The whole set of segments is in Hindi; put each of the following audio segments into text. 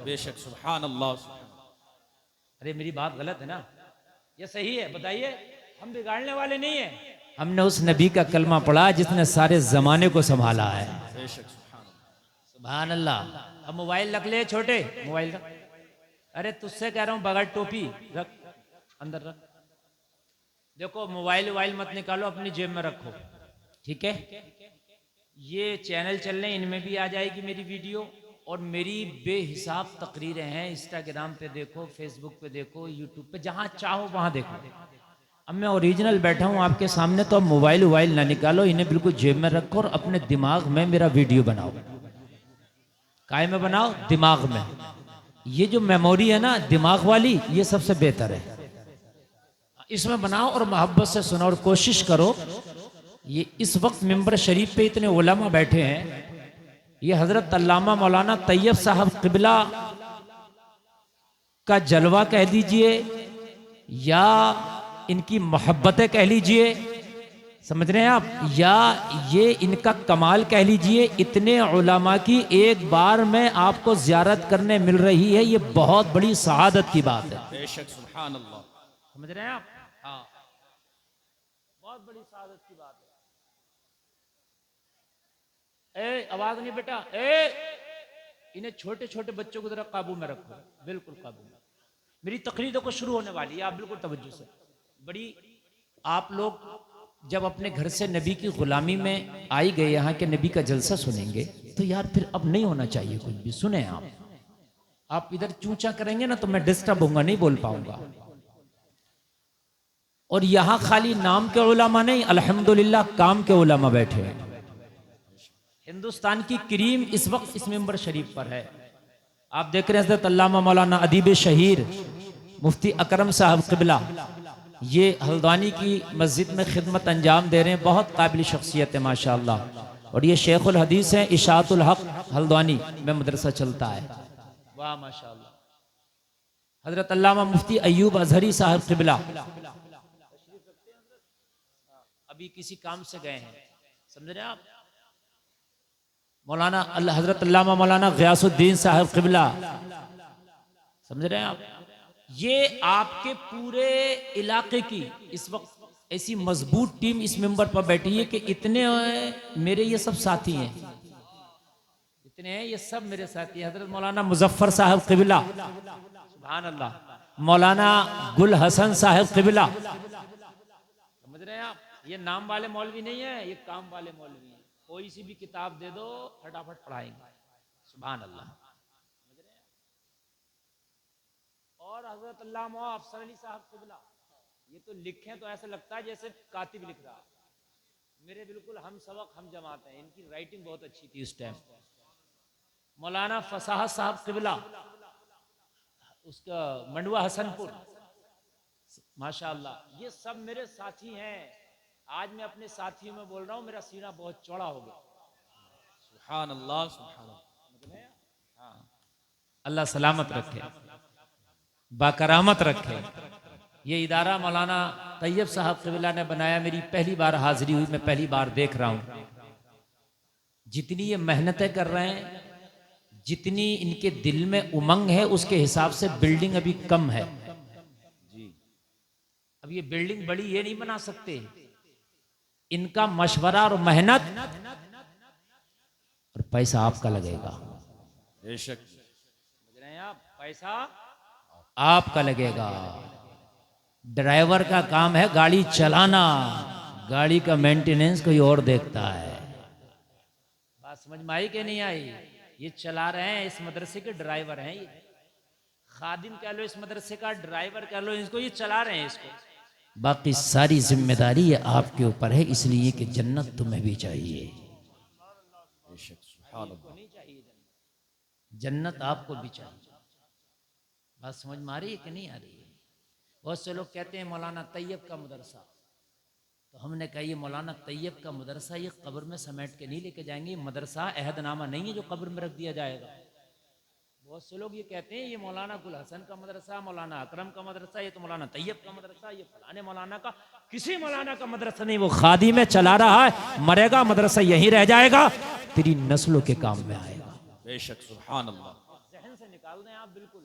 बेशक, सुभान अल्लाह। अरे मेरी बात गलत है ना, ये सही है? बताइए, हम बिगाड़ने वाले नहीं है। हमने उस नबी का कलमा पढ़ा जिसने सारे जमाने को संभाला है। बेशक, सुभान अल्लाह। सुभान अल्लाह। अब मोबाइल रख ले छोटे, मोबाइल रख। अरे तुझसे कह रहा हूं, बगैर टोपी रख, अंदर रख। देखो मोबाइल वोबाइल मत निकालो, अपनी जेब में रखो, ठीक है? ये चैनल चल रहे हैं, इनमें भी आ जाएगी मेरी वीडियो, और मेरी बेहिसाब तकरीरें हैं। इंस्टाग्राम पे देखो, फेसबुक पे देखो, यूट्यूब पे, जहां चाहो वहां देखो। अब मैं ओरिजिनल बैठा हूं आपके सामने, तो अब मोबाइल वोबाइल ना निकालो, इन्हें बिल्कुल जेब में रखो और अपने दिमाग में मेरा वीडियो बनाओ। काय में बनाओ? दिमाग में। ये जो मेमोरी है ना दिमाग वाली, ये सबसे बेहतर है, इसमें बनाओ और मोहब्बत से सुनो। और कोशिश करो, ये इस वक्त मिंबर शरीफ पे इतने उलमा बैठे हैं, ये हजरत अल्लामा मौलाना तैयब साहब क़िबला का जलवा कह दीजिए या इनकी मोहब्बतें कह लीजिए, समझ रहे हैं आप, या ये इनका कमाल कह लीजिए। इतने उलमा की एक बार में आपको ज़ियारत करने मिल रही है, ये बहुत बड़ी सआदत की बात है। बेशक, सुभान अल्लाह। समझ रहे हैं आप? हाँ, बहुत बड़ी सआदत की बात है। ए आवाज नहीं बेटा, इन्हें छोटे छोटे बच्चों को जरा काबू में रखो, बिल्कुल काबू में। मेरी तकरीर देखो शुरू होने वाली है, आप बिल्कुल तवज्जो से। बड़ी आप लोग जब अपने घर से नबी की गुलामी में आई गए, यहाँ के नबी का जलसा सुनेंगे, तो यार फिर अब नहीं होना चाहिए कुछ भी। सुने आप इधर चूचा करेंगे ना तो मैं डिस्टर्ब होऊंगा, नहीं बोल पाऊंगा। और यहाँ खाली नाम के उलमा नहीं, अल्हम्दुलिल्लाह काम के उलमा बैठे हैं। हिंदुस्तान की क्रीम इस वक्त इस मिंबर शरीफ पर है। आप देख रहे हैं हज़रत अल्लामा मौलाना अदीब शहीर मुफ्ती अकरम साहब क़िबला, ये हल्द्वानी की मस्जिद में खिदमत अंजाम दे रहे हैं। बहुत काबिल शख्सियत है माशाअल्लाह। और ये शेखुल हदीस हैं, इशाअतुल हक हल्द्वानी में मदरसा चलता है। वाह माशाअल्लाह। हज़रत अल्लामा मुफ्ती अय्यूब अजहरी साहब क़िबला अभी किसी काम से गए हैं, समझ रहे हैं आप? मौलाना हजरत अल्लामा मौलाना ग़ियासुद्दीन साहब क़िबला, समझ रहे हैं आप? ये आपके पूरे इलाके की इस वक्त ऐसी मजबूत टीम इस मिंबर पर बैठी है कि इतने मेरे ये सब साथी हैं, इतने हैं, ये सब मेरे साथी हैं। हजरत मौलाना मुजफ्फर साहब क़िबला, सुभान अल्लाह। मौलाना गुल हसन साहब क़िबला, समझ रहे हैं आप? ये नाम वाले मौलवी नहीं है, ये काम वाले मौलवी हैं। कोई सी भी किताब दे दो फटाफट पढ़ाएंगे, सुभान अल्लाह। और हजरत अल्लामा अफसर अली साहब क़िबला, ये तो लिखे तो ऐसा लगता है जैसे कातिब लिख रहा, मेरे बिल्कुल हम सबक हम जमाते हैं। इनकी राइटिंग बहुत अच्छी थी उस टाइम। मौलाना फसाहत साहब क़िबला, उसका मंडवा हसनपुर, माशाअल्लाह। ये सब मेरे साथी हैं। आज मैं अपने साथियों में बोल रहा हूँ, मेरा सीना बहुत चौड़ा हो गया। सुभान अल्लाह, सुभान अल्लाह। हाँ, अल्लाह सलामत रखे, बाकरामत रखे। ये इदारा मौलाना तैयब साहब क़िबला ने बनाया। मेरी पहली बार हाजिरी हुई, मैं पहली बार देख रहा हूँ। जितनी ये मेहनतें कर रहे हैं, जितनी इनके दिल में उमंग है, उसके हिसाब से बिल्डिंग अभी कम है जी। अब ये बिल्डिंग बड़ी ये नहीं बना सकते, इनका मशवरा और मेहनत और पैसा आपका लगेगा। बेशक, समझ रहे हैं आप? पैसा आपका लगेगा। ड्राइवर का काम है गाड़ी चलाना, गाड़ी का मेंटेनेंस कोई और देखता है। बात समझ में आई कि नहीं आई? ये चला रहे हैं, इस मदरसे के ड्राइवर हैं। ये खादिम कह लो, इस मदरसे का ड्राइवर कह लो, इसको ये चला रहे हैं इसको। बाकी सारी जिम्मेदारी ये आपके ऊपर है, इसलिए कि जन्नत तुम्हें भी चाहिए। बेशक, सुभान अल्लाह। नहीं चाहिए जन्नत आपको भी चाहिए। बात समझ में आ रही है कि नहीं आ रही है? बहुत से लोग कहते हैं मौलाना तैयब का मदरसा, तो हमने कहा ये मौलाना तैयब का मदरसा ये कब्र में समेट के नहीं लेके जाएंगे। ये मदरसा अहदनामा नहीं है जो कब्र में रख दिया जाएगा। बहुत से लोग ये कहते हैं ये मौलाना गुल हसन का मदरसा, मौलाना अकरम का मदरसा, ये तो मौलाना तैयब का मदरसा, ये फलाने मौलाना का। किसी मौलाना का मदरसा नहीं, वो खादी में चला रहा है, मरेगा मदरसा यहीं रह जाएगा, तेरी नस्लों के काम में आएगा। बेशक, सुभान अल्लाह। जहन से निकाल दें आप, बिल्कुल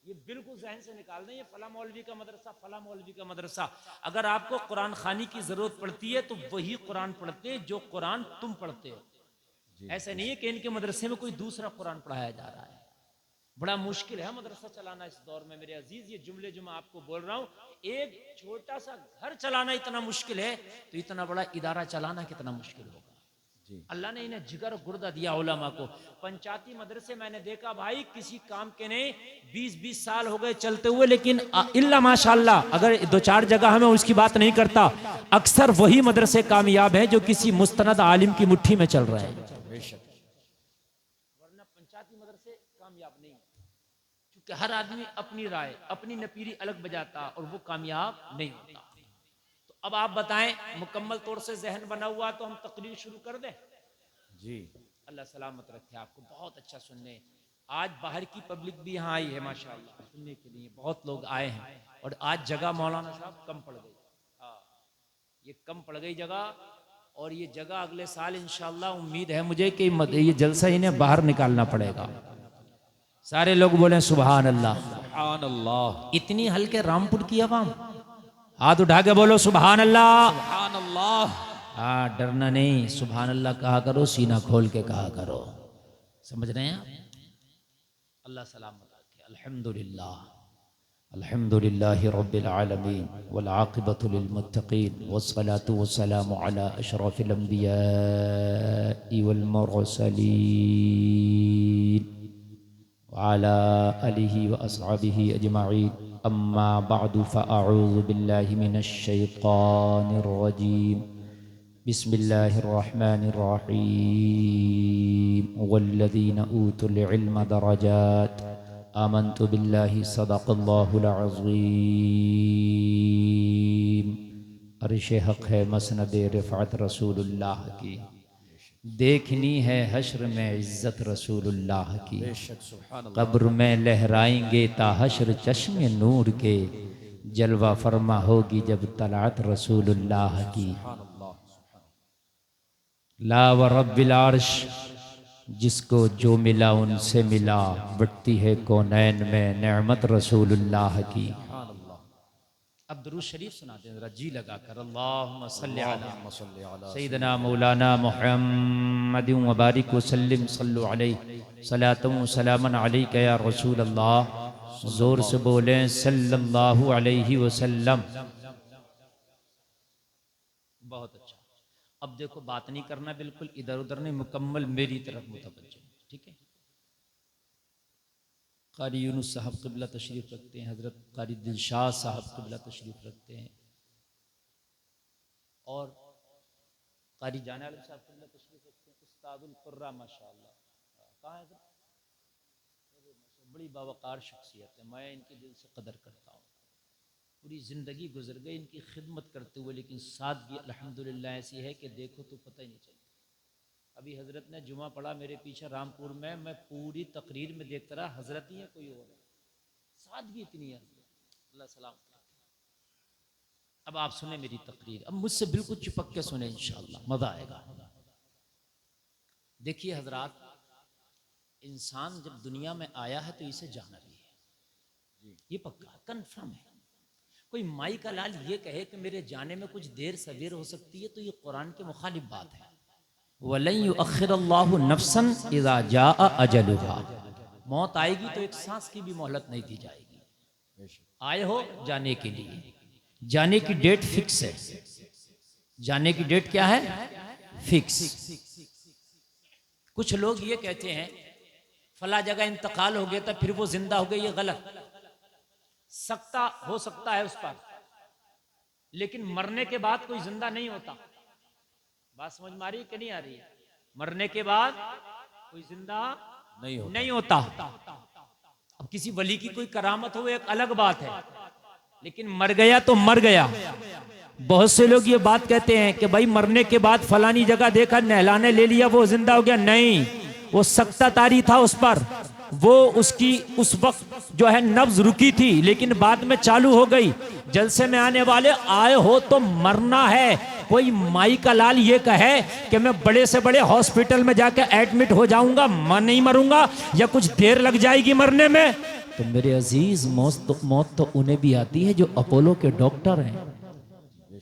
ये बिल्कुल जहन से निकाल दें, ये फला मौलवी का मदरसा, फला मौलवी का मदरसा। अगर आपको कुरान खानी की जरूरत पड़ती है तो वही कुरान पढ़ते हैं जो कुरान तुम पढ़ते हो। ऐसा नहीं है कि इनके मदरसे में कोई दूसरा कुरान पढ़ाया जा रहा है। बड़ा मुश्किल है मदरसा चलाना इस दौर में मेरे अजीज, ये जुमले जो मैं आपको बोल रहा हूँ, एक छोटा सा घर चलाना इतना मुश्किल है तो इतना बड़ा इदारा चलाना कितना मुश्किल होगा। अल्लाह ने इन्हें जिगर गुर्दा दिया उलमा को। पंचायती मदरसे मैंने देखा भाई किसी काम के नहीं, 20-20 साल हो गए चलते हुए, लेकिन इल्ला माशाअल्लाह, अगर 2-4 जगह में उसकी बात नहीं करता, अक्सर वही मदरसे कामयाब हैं जो किसी मुस्तनद आलिम की मुट्ठी में चल रहे हैं, वरना पंचायती मदरसे कामयाब नहीं, क्योंकि हर आदमी अपनी राय, अपनी नपीरी अलग बजाता और वो कामयाब नहीं होता। अब आप बताएं, मुकम्मल तौर से जहन बना हुआ तो हम तकरीर शुरू कर दें? जी, अल्लाह सलामत रखे आपको। बहुत अच्छा सुनने, आज बाहर की पब्लिक भी यहाँ आई है माशाअल्लाह सुनने के लिए, बहुत लोग आए हैं। और आज जगह मौलाना साहब कम पड़ गई, हाँ ये कम पड़ गई जगह, और ये जगह अगले साल इंशाअल्लाह उम्मीद है मुझे कि ये जलसा इन्हें बाहर निकालना पड़ेगा। सारे लोग बोले सुभान अल्लाह। सुभान अल्लाह। इतनी हल्के रामपुर की आवाम, हाथ उठा के बोलो सुभान अल्लाह। सुभान अल्लाह। हाँ, डरना नहीं, सुभान अल्लाह कहा करो, सीना खोल के कहा करो। समझ रहे हैं आप? अल्लाह सलामत रखे। अल्हम्दुलिल्लाह, अल्हम्दुलिल्लाहि रब्बिल आलमीन वल आक़िबतु लिल मुत्तक़ीन वस्सलातु वस्सलामु अला अशरफिल अंबियाइ वल मुरसलीन व अला आलिहि व अस्हाबिहि अजमईन। अम्मा बअदु फ़अऊज़ु बिल्लाहि मिनश शैतानिर रजीम। बिस्मिल्लाहिर रहमानिर रहीम। वल्लज़ीना ऊतुल इल्म दरजात आमन्तु बिल्लाहि सदक़ल्लाहुल अज़ीम। अर्श-ए हक़ है मसनद रिफ़अत रसूलुल्लाह की, देखनी है हश्र में इज्जत रसूलुल्लाह की। कब्र में लहराएंगे ता हश्र चश्मे नूर के, जलवा फरमा होगी जब तलात रसूलुल्लाह की। ला व रब्बिल अर्श, जिसको जो मिला उनसे मिला, बढ़ती है कौनैन में नेमत रसूलुल्लाह की। अब दुरूद शरीफ सुनाते हैं जरा जी लगा कर। अल्लाहुम्मा सल्लि अला सय्यिदना मौलाना मुहम्मद व बारिक व सल्लिम सल्लु अलैहि सलातun व सलामन अलैका या रसूल अल्लाह। जोर से बोलें सल्लल्लाहु अलैहि वसल्लम। बहुत अच्छा। अब देखो, बात नहीं करना, बिल्कुल इधर उधर नहीं, मुकम्मल मेरी तरफ मुतवज्जो, ठीक है? कारी यूनुस साहब क़िबला तशरीफ़ रखते हैं, हज़रत कारी दिलशाद साहब क़िबला तशरीफ़ रखते हैं, और कारी जाने वाले साहब क़िबला तशरीफ़ रखते हैं। उस्तादुल क़ुर्रा माशाअल्लाह, कहाँ है? बड़ी बावकार शख्सियत है, मैं इनकी दिल से कदर करता हूँ। पूरी ज़िंदगी गुजर गई इनकी खिदमत करते हुए, लेकिन सादगी अल्हम्दुलिल्लाह ऐसी है कि देखो तो पता ही नहीं चलता। अभी हजरत ने जुमा पढ़ा मेरे पीछे रामपुर में, मैं पूरी तकरीर में देखता रहा हजरत ही है कोई और है, सादगी इतनी है। अल्लाह सलाम। अब आप सुने मेरी तकरीर, अब मुझसे बिल्कुल चिपक के सुने, इंशाअल्लाह मजा आएगा। देखिए हजरात, इंसान जब दुनिया में आया है तो इसे जाना भी है, ये पक्का कंफर्म है। कोई माई का लाल ये कहे कि मेरे जाने में कुछ देर सवेर हो सकती है तो ये कुरान के मुखालिफ बात है। वलन युअख्खिरुल्लाहु नफ्सन इज़ा जाअ अजलुहा, मौत आएगी तो एक सांस की भी मोहलत नहीं दी जाएगी। आए हो जाने के लिए, जाने की डेट फिक्स है। जाने की डेट क्या है? फिक्स। कुछ लोग ये कहते हैं फला जगह इंतकाल हो गया था फिर वो जिंदा हो गए, ये गलत। सकता हो सकता है उस पर, लेकिन मरने के बाद कोई जिंदा नहीं होता। बात समझ में आ रही है कि नहीं आ रही है? मरने के बाद कोई जिंदा नहीं होता। अब किसी वली की कोई करामत हो एक अलग बात है, लेकिन मर गया तो मर गया। बहुत से लोग ये बात कहते हैं कि भाई मरने के बाद फलानी जगह देखा, नहलाने ले लिया, वो जिंदा हो गया। नहीं, वो सकता तारी था उस पर, वो उसकी उस वक्त जो है नब्ज रुकी थी, लेकिन बाद में चालू हो गई। जलसे में आने वाले आए हो तो मरना है। कोई माई का लाल ये कहे कि मैं बड़े से बड़े हॉस्पिटल में जाकर एडमिट हो जाऊंगा, मैं नहीं मरूंगा या कुछ देर लग जाएगी मरने में, तो मेरे अजीज मौत तो उन्हें भी आती है जो अपोलो के डॉक्टर हैं।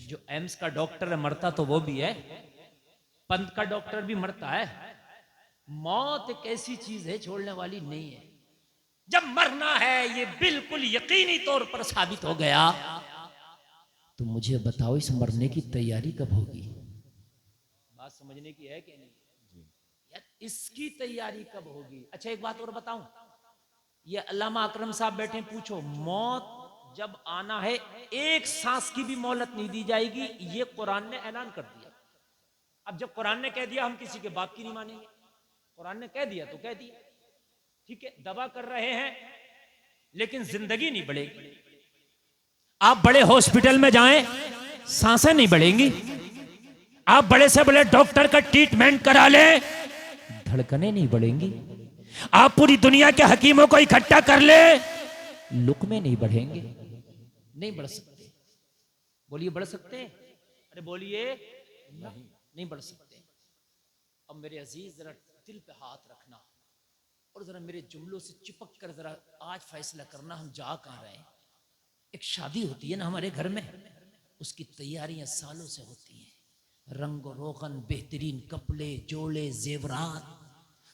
जो एम्स का डॉक्टर है मरता तो वो भी है, पंत का डॉक्टर भी मरता है। मौत एक ऐसी चीज है छोड़ने वाली नहीं है। जब मरना है ये बिल्कुल यकीनी तौर पर साबित हो गया, तो मुझे बताओ इस मरने की तैयारी कब होगी? बात समझने की है कि नहीं यार, इसकी तैयारी कब होगी? अच्छा एक बात और बताऊं, ये अल्लामा अकरम साहब बैठे, पूछो मौत जब आना है एक सांस की भी मोहलत नहीं दी जाएगी, ये कुरान ने ऐलान कर दिया। अब जब कुरान ने कह दिया हम किसी के बाप की नहीं मानेंगे। कुरान ने कह दिया तो कह दिया, ठीक है। दवा कर रहे हैं लेकिन जिंदगी नहीं बढ़ेगी। आप बड़े हॉस्पिटल में जाएं, सांसें नहीं बढ़ेंगी। आप बड़े से बड़े डॉक्टर का ट्रीटमेंट करा लें, धड़कनें नहीं बढ़ेंगी। आप पूरी दुनिया के हकीमों को इकट्ठा कर ले, लुकमे नहीं बढ़ेंगे। नहीं बढ़ सकते। बोलिए बढ़ सकते हैं? अरे बोलिए नहीं बढ़ सकते। अब मेरे अजीज जरा दिल पे हाथ रखना और जरा मेरे जुमलों से चिपक कर जरा आज फैसला करना हम जा कहां रहे हैं। एक शादी होती है ना हमारे घर में, उसकी तैयारियां सालों से होती हैं। रंग रोगन, बेहतरीन कपड़े, जोड़े, जेवरात।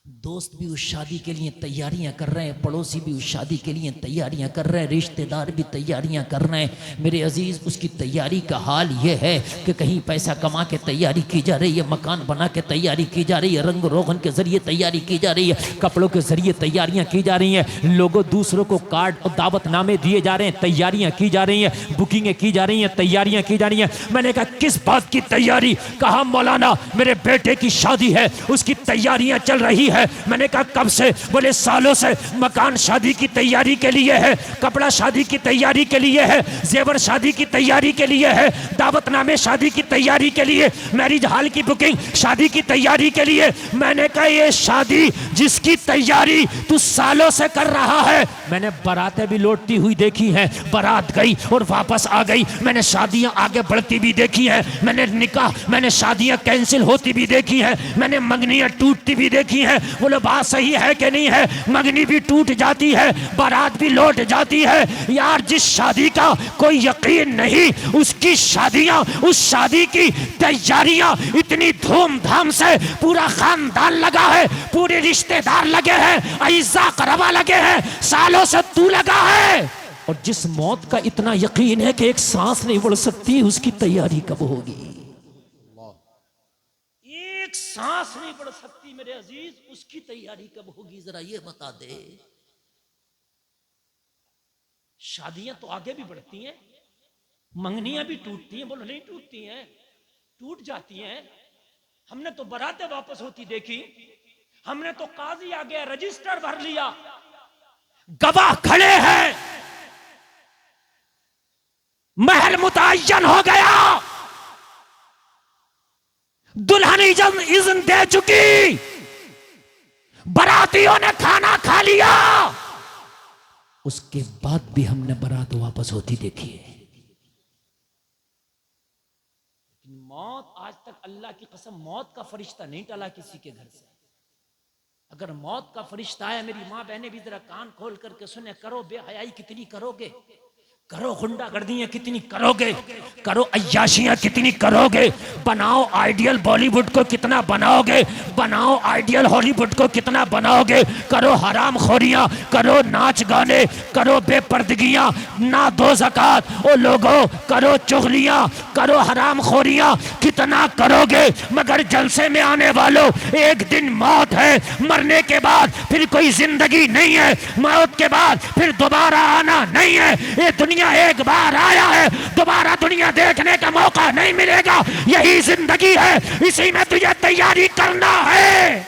दोस्त भी उस शादी के लिए तैयारियां कर रहे हैं, पड़ोसी भी उस शादी के लिए तैयारियां कर रहे हैं, रिश्तेदार भी तैयारियां कर रहे हैं। मेरे अजीज उसकी तैयारी का हाल यह है कि कहीं पैसा कमा के तैयारी की जा रही है, मकान बना के तैयारी की जा रही है, रंग रोगन के जरिए तैयारी की जा रही है, कपड़ों के जरिए तैयारियां की जा रही हैं। लोगों दूसरों को कार्ड और दावतनामे दिए जा रहे हैं, तैयारियां की जा रही हैं, बुकिंगें की जा रही हैं, तैयारियां की जा रही हैं। मैंने कहा किस बात की तैयारी? कहा मौलाना मेरे बेटे की शादी है, उसकी तैयारियां चल रही है। मैंने कहा कब से? बोले सालों से। मकान शादी की तैयारी के लिए है, कपड़ा शादी की तैयारी के लिए है, जेवर शादी की तैयारी के लिए है, दावतनामे शादी की तैयारी के लिए, मैरिज हॉल की बुकिंग शादी की तैयारी के लिए। मैंने कहा ये शादी जिसकी तैयारी तू सालों से कर रहा है, मैंने बारातें भी लौटती हुई देखी हैं, बारात गई और वापस आ गई। मैंने शादियां आगे बढ़ती भी देखी हैं, मैंने शादियां कैंसिल होती भी देखी हैं, मैंने मंगनियां टूटती भी देखी हैं। बोले बात सही है कि नहीं है? मंगनी भी टूट जाती है, बारात भी लौट जाती है। यार जिस शादी का कोई यकीन नहीं, उसकी शादियां, उस शादी की तैयारियां इतनी धूमधाम से पूरा खानदान लगा है, पूरे रिश्तेदार लगे हैं, अइज़ा करबा लगे हैं, सालों से तू लगा है। और जिस मौत का इतना यकीन है कि एक सांस नहीं बढ़ सकती, उसकी तैयारी कब होगी? एक सांस नहीं बढ़ सकती मेरे अजीज, उसकी तैयारी कब होगी जरा ये बता दे। शादियां तो आगे भी बढ़ती हैं, मंगनियां भी टूटती हैं। बोलो नहीं टूटती हैं? टूट जाती हैं। हमने तो बारातें वापस होती देखी, हमने तो काजी आ गया, रजिस्टर भर लिया, गवाह खड़े हैं, महल मुतय्यन हो गया, दुल्हन इज़्न दे चुकी, बारातियों ने खाना खा लिया, उसके बाद भी हमने बारात वापस होती देखी है। मौत आज तक, अल्लाह की कसम, मौत का फरिश्ता नहीं टला किसी के घर से। अगर मौत का फरिश्ता आया, मेरी माँ बहनें भी जरा कान खोल करके सुने, करो बेहयाई कितनी करोगे, करो गुंडागर्दियां कितनी करोगे, करो अय्याशियां कितनी करोगे, बनाओ आइडियल बॉलीवुड को कितना बनाओगे, बनाओ आइडियल हॉलीवुड को कितना बनाओगे, करो हराम खोरियां, करो नाच गाने, करो बेपर्दगियां, ना दो ज़कात, ओ लोगों करो चुगलियां, करो हराम खोरियां, कितना करोगे। मगर जलसे में आने वालों, एक दिन मौत है, मरने के बाद फिर कोई जिंदगी नहीं है, मौत के बाद फिर दोबारा आना नहीं है। ये दुनिया एक बार आया है, दोबारा दुनिया देखने का मौका नहीं मिलेगा। यही जिंदगी है, इसी में तुझे तैयारी करना है।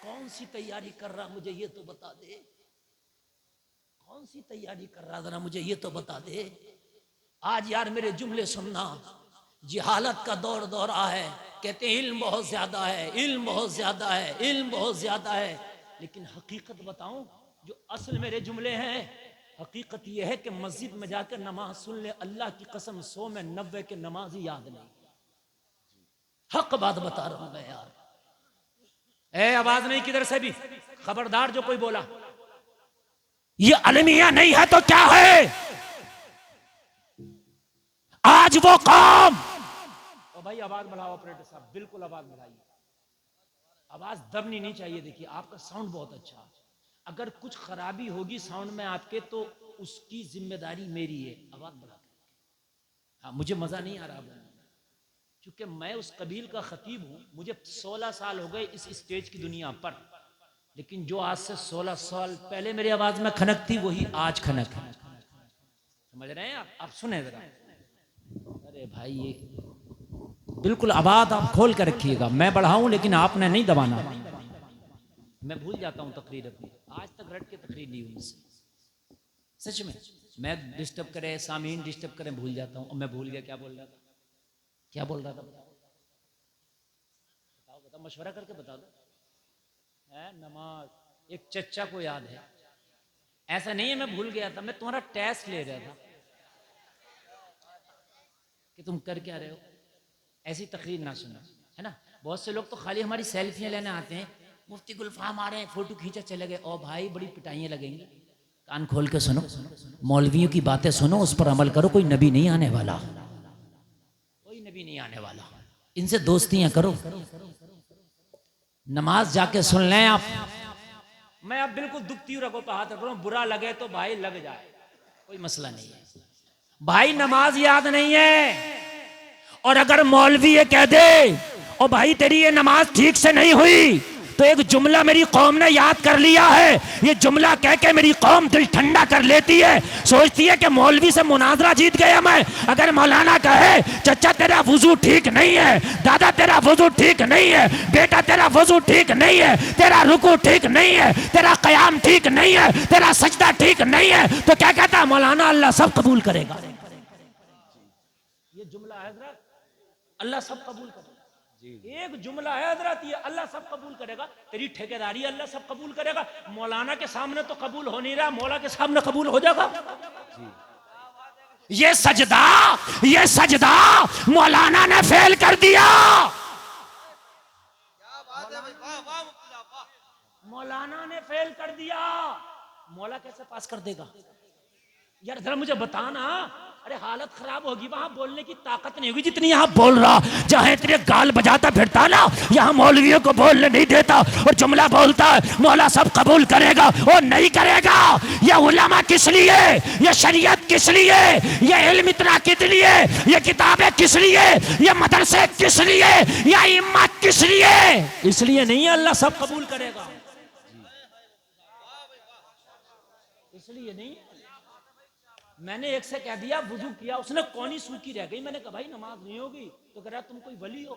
कौन सी तैयारी कर रहा मुझे ये तो बता दे, कौन सी तैयारी कर रहा जरा मुझे ये तो बता दे। आज यार मेरे जुमले सुनना, जिहालत का दौर दौरा है, कहते हैं इल्म बहुत ज्यादा है, इल्म बहुत ज्यादा है, इल्म बहुत ज्यादा है। लेकिन हकीकत बताऊं, जो असल मेरे जुमले हैं, हकीकत यह है कि मस्जिद में जाकर नमाज सुन ले, अल्लाह की कसम 100 में 90 के नमाजी याद नहीं। हक बात बता रहा हूं मैं यार। ए आवाज नहीं किधर से भी, खबरदार जो कोई बोला ये अलमिया नहीं है तो क्या है। आज वो कौम, ओ भाई आवाज बढ़ाओ ऑपरेटर साहब, बिल्कुल आवाज बढ़ाइए, आवाज दबनी नहीं चाहिए। देखिए आपका साउंड बहुत अच्छा है, अगर कुछ खराबी होगी साउंड में आपके तो उसकी जिम्मेदारी मेरी है। आवाज बढ़ा के, हाँ मुझे मजा नहीं आ रहा बोलने, क्योंकि मैं उस कबील का खतीब हूं। मुझे 16 साल हो गए इस स्टेज की दुनिया पर, लेकिन जो आज से 16 साल पहले मेरी आवाज में खनक थी वही आज खनक है। समझ रहे हैं आप सुने जरा। अरे भाई ये बिल्कुल आवाज आप खोल कर रखिएगा, मैं बढ़ाऊं लेकिन आपने नहीं दबाना। मैं भूल जाता हूं तकरीर अपनी, आज तक रट के तकरीर नहीं हुई मुझसे, सच में। मैं डिस्टर्ब करे, सामीन डिस्टर्ब करें, भूल जाता हूं। और मैं भूल गया क्या बोल रहा था, क्या बोल रहा था, बताओ मशवरा करके बता दो। है नमाज, एक चच्चा को याद है, ऐसा नहीं है मैं भूल गया था, मैं तुम्हारा टेस्ट ले रहा था कि तुम कर क्या रहे हो। ऐसी तकरीर ना सुना, है ना। बहुत से लोग तो खाली हमारी सेल्फियां लेने आते हैं, मुफ्ती गुलफाम आ रहे हैं, फोटो खींचा चले गए। ओ भाई बड़ी पिटाइयां लगेंगी, कान खोल के सुनो, मौलवियों की बातें सुनो, उस पर अमल करो। कोई नबी नहीं आने वाला, कोई नबी नहीं आने वाला, इनसे दोस्तियां करो। नमाज जाके सुन लें आप। मैं अब बिल्कुल दुखती हूँ, रखो पे हाथ रख रहा हूं, बुरा लगे तो भाई लग जाए, कोई मसला नहीं है भाई। नमाज याद नहीं है, और अगर मौलवी ये कह दे ओ भाई तेरी ये नमाज ठीक से नहीं हुई, तो एक जुमला मेरी कौम ने याद कर लिया है। ये जुमला कह के मेरी कौम दिल ठंडा कर लेती है, सोचती है कि मौलवी से मुनाजरा जीत गया मैं। अगर मौलाना कहे चचा तेरा वुजू ठीक नहीं है, दादा तेरा वुजू ठीक नहीं है, बेटा तेरा वुजू ठीक नहीं है, तेरा रुकू ठीक नहीं है, तेरा कयाम ठीक नहीं है, तेरा सजदा ठीक नहीं है, तो क्या कहता है मौलाना अल्लाह सब कबूल करेगा। ये जुमला है हजरत, अल्लाह सब कबूल करेगा। एक जुमला है हजरत, ये अल्लाह सब कबूल करेगा। तेरी ठेकेदारी अल्लाह सब कबूल करेगा। मौलाना के सामने तो कबूल हो नहीं रहा, मौला के सामने कबूल हो जाएगा। ये सजदा मौलाना ने फेल कर दिया। मौलाना ने फेल कर दिया, मौला कैसे पास कर देगा यार, जरा मुझे बताना। अरे हालत खराब होगी, वहां बोलने की ताकत नहीं होगी जितनी यहाँ बोल रहा। जहां तेरे गाल बजाता फिरता ना, यहाँ मौलवियों को बोलने नहीं देता और जुमला बोलता है मौला सब कबूल करेगा, वो नहीं करेगा। ये उलमा किस लिए, ये शरीयत किस लिए, ये इल्म इतना किस लिए, ये किताबें किस लिए, ये मदरसे किस लिए, ये इम्मा किस लिए? इसलिए नहीं है अल्लाह सब कबूल करेगा, इसलिए नहीं। मैंने एक से कह दिया वुजू किया, उसने कौनी सूखी रह गई। मैंने कहा भाई नमाज नहीं होगी, तो कह रहा तुम कोई वली हो।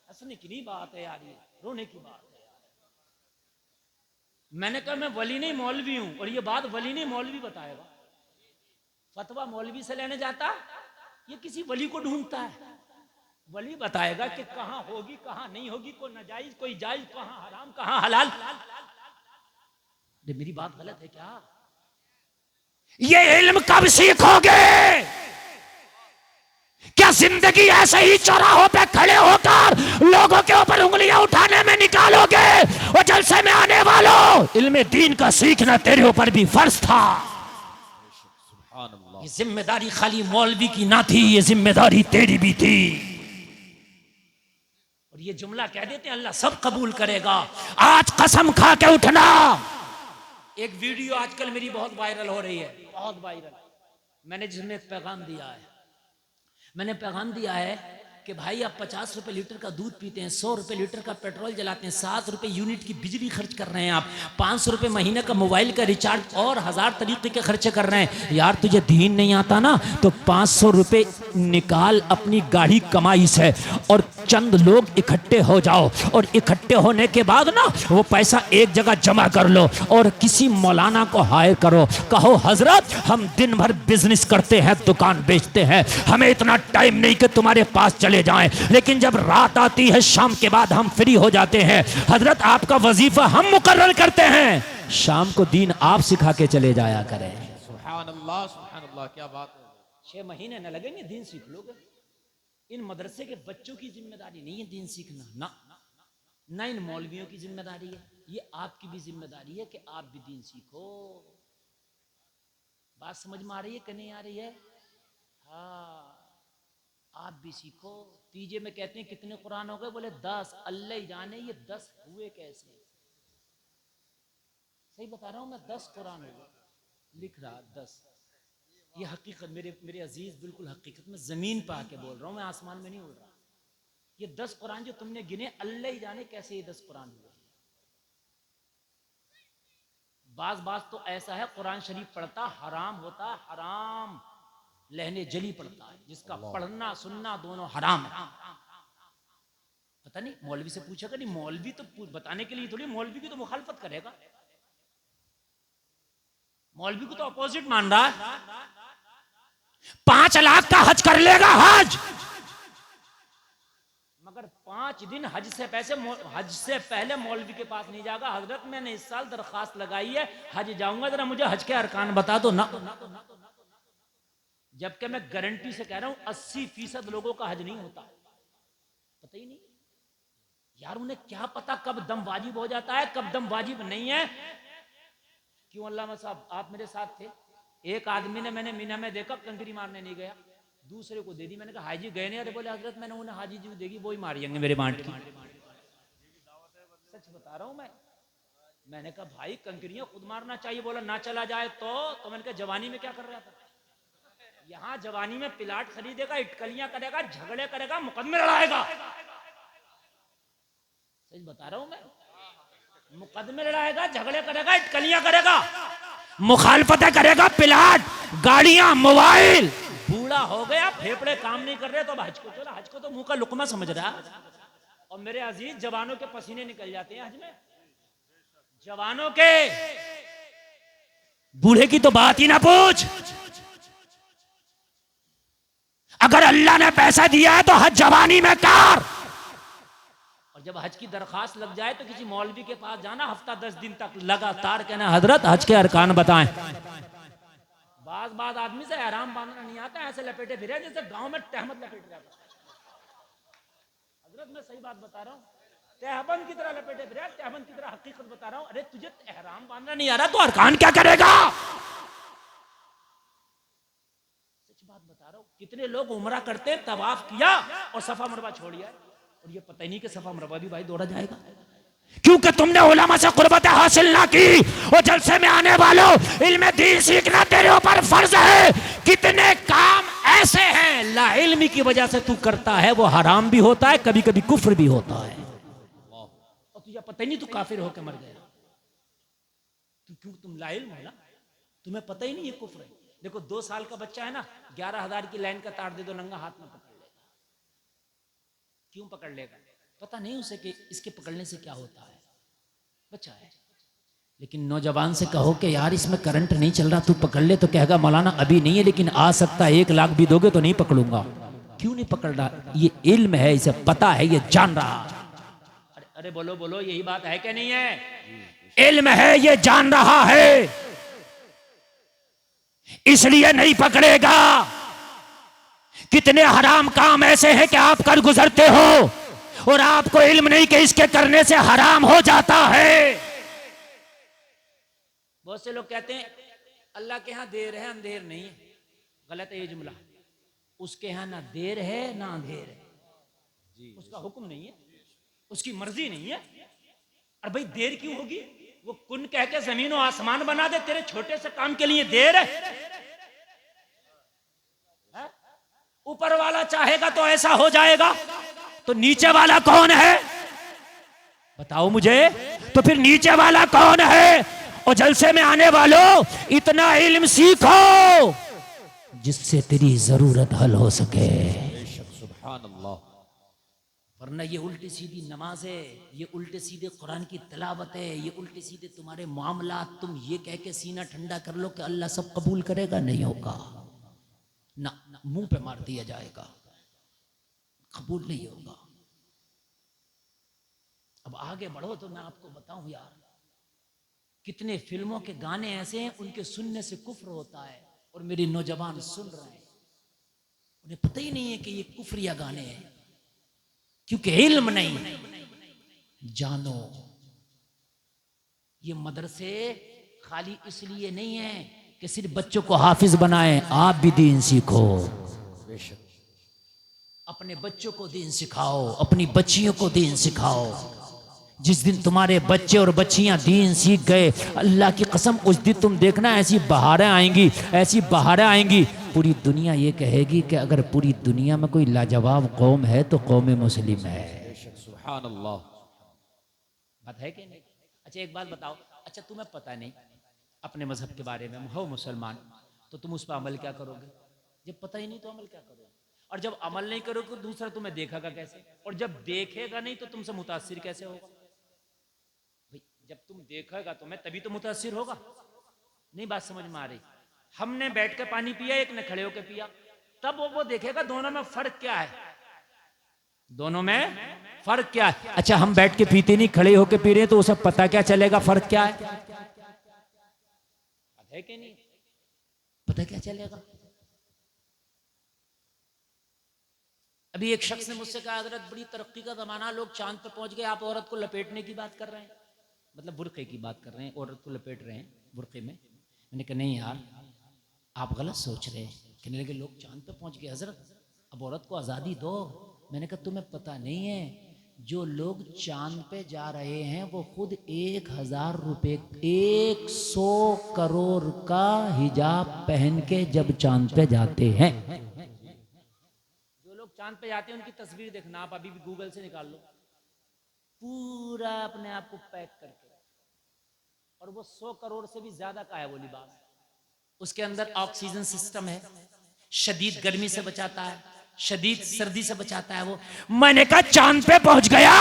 हंसने की नहीं बात है यार, ये रोने की बात है। मैंने कहा मैं वली नहीं मौलवी हूं, और ये बात वली नहीं मौलवी बताएगा। फतवा मौलवी से लेने जाता, ये किसी वली को ढूंढता है। वली बताएगा कि कहां होगी कहां नहीं होगी, कोई नाजायज कोई जायज, कहां हराम कहां हलाल। मेरी बात गलत है क्या? ये इल्म कब सीखोगे? क्या जिंदगी ऐसे ही चौराहों पे खड़े होकर लोगों के ऊपर उंगलियां उठाने में निकालोगे? और जलसे में आने वालों, इल्म दीन का सीखना तेरे ऊपर भी फर्ज था। ये जिम्मेदारी खाली मौलवी की ना थी, ये जिम्मेदारी तेरी भी थी। और ये जुमला कह देते हैं अल्लाह सब कबूल करेगा। आज कसम खा के उठना। एक वीडियो आजकल मेरी बहुत वायरल हो रही है, बहुत वायरल। मैंने जिसमें पैगाम दिया है, मैंने पैगाम दिया है कि भाई आप 50 रुपए लीटर का दूध पीते हैं, 100 रुपए लीटर का पेट्रोल जलाते हैं, 7 रुपए यूनिट की बिजली खर्च कर रहे हैं आप, 500 रुपए महीने का मोबाइल का रिचार्ज और 1000 तरीके के खर्चे कर रहे हैं। यार तुझे दीन नहीं आता ना, तो 500 रुपए निकाल अपनी गाढ़ी कमाई से और चंद लोग इकट्ठे हो जाओ, और इकट्ठे होने के बाद ना वो पैसा एक जगह जमा कर लो और किसी मौलाना को हायर करो। कहो हजरत हम दिन भर बिजनेस करते हैं, दुकान बेचते हैं, हमें इतना टाइम नहीं कि तुम्हारे पास चले चले जाएं, लेकिन जब रात आती है शाम के बाद हम फ्री हो जाते हैं, हजरत आपका वजीफा हम मुकर्रर करते हैं, शाम को दीन आप सिखा के चले जाया करें। सुभान अल्लाह, क्या बात है। 6 महीने न लगेंगे, दीन सीख लोगे। इन मदरसे के बच्चों की जिम्मेदारी नहीं है दीन सीखना, ना इन मौलवियों की जिम्मेदारी है, ये आपकी भी जिम्मेदारी है कि आप भी दीन सीखो। बात समझ में आ रही है कि नहीं आ रही है? हाँ, आप भी सीखो। तीजे में कहते हैं कितने कुरान हो गए? बोले 10। अल्लाह ही जाने ये 10 हुए कैसे। सही बता रहा हूं मैं, 10 कुरान हो गए, लिख रहा 10। ये हकीकत मेरे अजीज, बिल्कुल हकीकत में जमीन पे आके बोल रहा हूं मैं, आसमान में नहीं बोल रहा। ये 10 कुरान जो तुमने गिने, अल्लाह ही जाने कैसे ये 10 कुरान हुए। बाज तो ऐसा है कुरान शरीफ पढ़ता हराम होता, हराम लहने जली पढ़ता है, जिसका पढ़ना सुनना दोनों हराम है। पता नहीं, मौलवी से पूछा नहीं, मौलवी तो बताने के लिए थोड़ी, मौलवी की तो मुखालफत करेगा, मौलवी को तो अपोजिट मान रहा है। 5 लाख का हज कर लेगा हज, मगर 5 दिन हज से पहले मौलवी के पास नहीं जाएगा। हजरत मैंने इस साल दरखास्त लगाई है, हज जाऊंगा, जरा मुझे हज के अरकान बता दो ना। जबकि मैं गारंटी से कह रहा हूं 80% लोगों का हज नहीं होता, पता ही नहीं यार। उन्हें क्या पता कब दम वाजिब हो जाता है, कब दम वाजिब नहीं है। क्यों अल्लामा साहब, आप मेरे साथ थे। एक आदमी ने मैंने मीना में देखा, कंकरी मारने नहीं गया, दूसरे को दे दी। मैंने कहा हाजी गए नहीं? अरे बोले हजरत मैंने उन्हें हाजी जी देगी, वो ही मारिएंगे मेरे बांट की। सच बता रहा हूं मैं। मैंने कहा भाई कंकरियां खुद मारना चाहिए। बोला ना चला जाए तो मैंने कहा जवानी में क्या कर रहा था? यहाँ जवानी में प्लाट खरीदेगा, इटकलियां करेगा, झगड़े करेगा, मुकदमे लड़ाएगा। सच बता रहा हूं मैं, मुकदमे लड़ाएगा, झगड़े करेगा, इटकलियां करेगा, मुखालफतें करेगा, प्लाट, गाड़ियां, मोबाइल। बूढ़ा हो गया, फेफड़े काम नहीं कर रहे तो अब हज को चला। हज को तो मुंह का लुकमा समझ रहा है। और मेरे अजीज, जवानों के पसीने निकल जाते हैं हज में, जवानों के। बूढ़े की तो बात ही ना पूछ। अगर अल्लाह ने पैसा दिया है तो हज जवानी में कर। और जब हज की दरखास्त लग जाए तो किसी मौलवी के पास जाना, हफ्ता 10 दिन तक लगातार कहना हजरत हज के अरकान बताएं। बाज आदमी से एहराम बांधना नहीं आता, ऐसे लपेटे फिरे जैसे गांव में तहमत लपेट रहा है। हजरत मैं सही बात बता रहा हूँ, तहबंद की तरह लपेटे फिरे, तहबंद की तरह हकीकत बता रहा हूँ। अरे तुझे एहराम बांधना नहीं आ रहा तो अरकान क्या करेगा? सच बात बता रहा हूँ। कितने लोग उमरा करते, तवाफ किया और सफा मरवा छोड़िया, और ये पता ही नहीं कि सफा मरवा भी भाई दौड़ा जाएगा। क्योंकि तुमने उलमा से कुर्बत हासिल ना की। और जलसे में आने वालों, इल्म दीन सीखना तेरे ऊपर फर्ज है। कितने काम ऐसे हैं ला इल्मी की वजह से तू करता है, वो हराम भी होता है, कभी कभी कुफ्र भी होता है, और तुझे पता ही नहीं तू काफिर होकर मर गया। क्यों? तुम ला इल्म हो ना, तुम्हें पता ही नहीं ये कुफ्र है। देखो 2 साल का बच्चा है ना, 11,000 की लाइन का तार दे दो, नंगा हाथ में पकड़ लेगा। क्यों पकड़ लेगा? पता नहीं उसे कि इसके पकड़ने से क्या होता है, बच्चा है। लेकिन नौजवान से कहो कि यार इसमें करंट नहीं चल रहा, तू पकड़ ले, तो कहेगा मौलाना अभी नहीं है, लेकिन आ सकता है, 1 लाख भी दोगे तो नहीं पकड़ूंगा। क्यों नहीं पकड़ रहा? ये इल्म है, इसे पता है, ये जान रहा। अरे बोलो यही बात है कि नहीं है? इल्म है, ये जान रहा है, इसलिए नहीं पकड़ेगा। कितने हराम काम ऐसे हैं कि आप कर गुजरते हो और आपको इल्म नहीं कि इसके करने से हराम हो जाता है। बहुत से लोग कहते हैं अल्लाह के यहां देर है अंधेर नहीं है। गलत है ये जुमला। उसके यहां ना देर है ना अंधेर है, उसका हुक्म नहीं है, उसकी मर्जी नहीं है। और भाई देर क्यों होगी? वो कुन कह के जमीन और आसमान बना दे, तेरे छोटे से काम के लिए देर है? ऊपर वाला चाहेगा तो ऐसा हो जाएगा, तो नीचे वाला कौन है बताओ मुझे? तो फिर नीचे वाला कौन है? और जलसे में आने वालों, इतना इल्म सीखो जिससे तेरी जरूरत हल हो सके। सुभान अल्लाह। वरना ये उल्टी सीधी नमाज है, ये उल्टे सीधे कुरान की तिलावत है, ये उल्टे सीधे तुम्हारे मामलात। तुम ये कह के सीना ठंडा कर लो कि अल्लाह सब कबूल करेगा, नहीं होगा ना, मुंह पे मार दिया जाएगा। कबूल नहीं होगा। अब आगे बढ़ो तो मैं आपको बताऊं यार, कितने फिल्मों के गाने ऐसे हैं उनके सुनने से कुफ्र होता है, और मेरे नौजवान सुन रहे हैं, उन्हें पता ही नहीं है कि ये कुफरिया गाने हैं, क्योंकि इल्म नहीं। जानो ये मदरसे खाली इसलिए नहीं है कि सिर्फ बच्चों को हाफिज बनाएं, आप भी दीन सीखो। बेशक। अपने बच्चों को दीन सिखाओ, अपनी बच्चियों को दीन सिखाओ। जिस दिन तुम्हारे बच्चे और बच्चियां दीन सीख गए, अल्लाह की कसम उस दिन तुम देखना ऐसी बहारें आएंगी, ऐसी बहारें आएंगी, पूरी दुनिया ये कहेगी कि अगर पूरी दुनिया में कोई लाजवाब कौम है तो कौम मुस्लिम है। बेशक। सुभान अल्लाह। बात है कि नहीं? अच्छा एक बात बताओ, अच्छा तुम्हें पता नहीं अपने मजहब के बारे में, हो मुसलमान, तो तुम उस पर अमल क्या करोगे? जब पता ही नहीं तो अमल क्या करोगे? और जब अमल नहीं करोगे तो दूसरा तुम्हें देखेगा कैसे? और जब देखेगा नहीं तो तुमसे मुतासिर कैसे होगा? भाई जब तुम देखेगा तुम्हें तभी तो मुतासिर होगा। नहीं बात समझ में आ रही? हमने बैठ के पानी पिया, एक ने खड़े होकर पिया, तब वो देखेगा दोनों में फर्क क्या है, दोनों में फर्क क्या है। अच्छा हम बैठ के पीते नहीं, खड़े होके पी रहे हैं, तो उसे पता क्या चलेगा फर्क क्या है? है कि नहीं? पता क्या चलेगा? अभी एक शख्स ने मुझसे कहा, हजरत बड़ी तरक्की का जमाना, लोग चांद पे पहुंच गए, आप औरत को लपेटने की बात कर रहे हैं, मतलब बुर्के की बात कर रहे हैं, औरत को लपेट रहे हैं बुर्के में। मैंने कहा नहीं यार आप गलत सोच रहे हैं। कहने लगे लोग चांद पे पहुंच गए हजरत, अब औरत को आज़ादी दो। मैंने कहा तुम्हें पता नहीं है, जो लोग चांद पे जा रहे हैं वो खुद 1000 रुपए, 100 करोड़ का हिजाब पहन के जब चांद पे जाते हैं। जो लोग चांद पे जाते हैं उनकी तस्वीर देखना आप, अभी भी गूगल से निकाल लो, पूरा अपने आप को पैक करके, और वो 100 करोड़ से भी ज्यादा का है वो लिबास। उसके अंदर ऑक्सीजन सिस्टम है, शदीद गर्मी से बचाता है, शदीद सर्दी से बचाता है वो। मैंने कहा चांद पे पहुंच गया,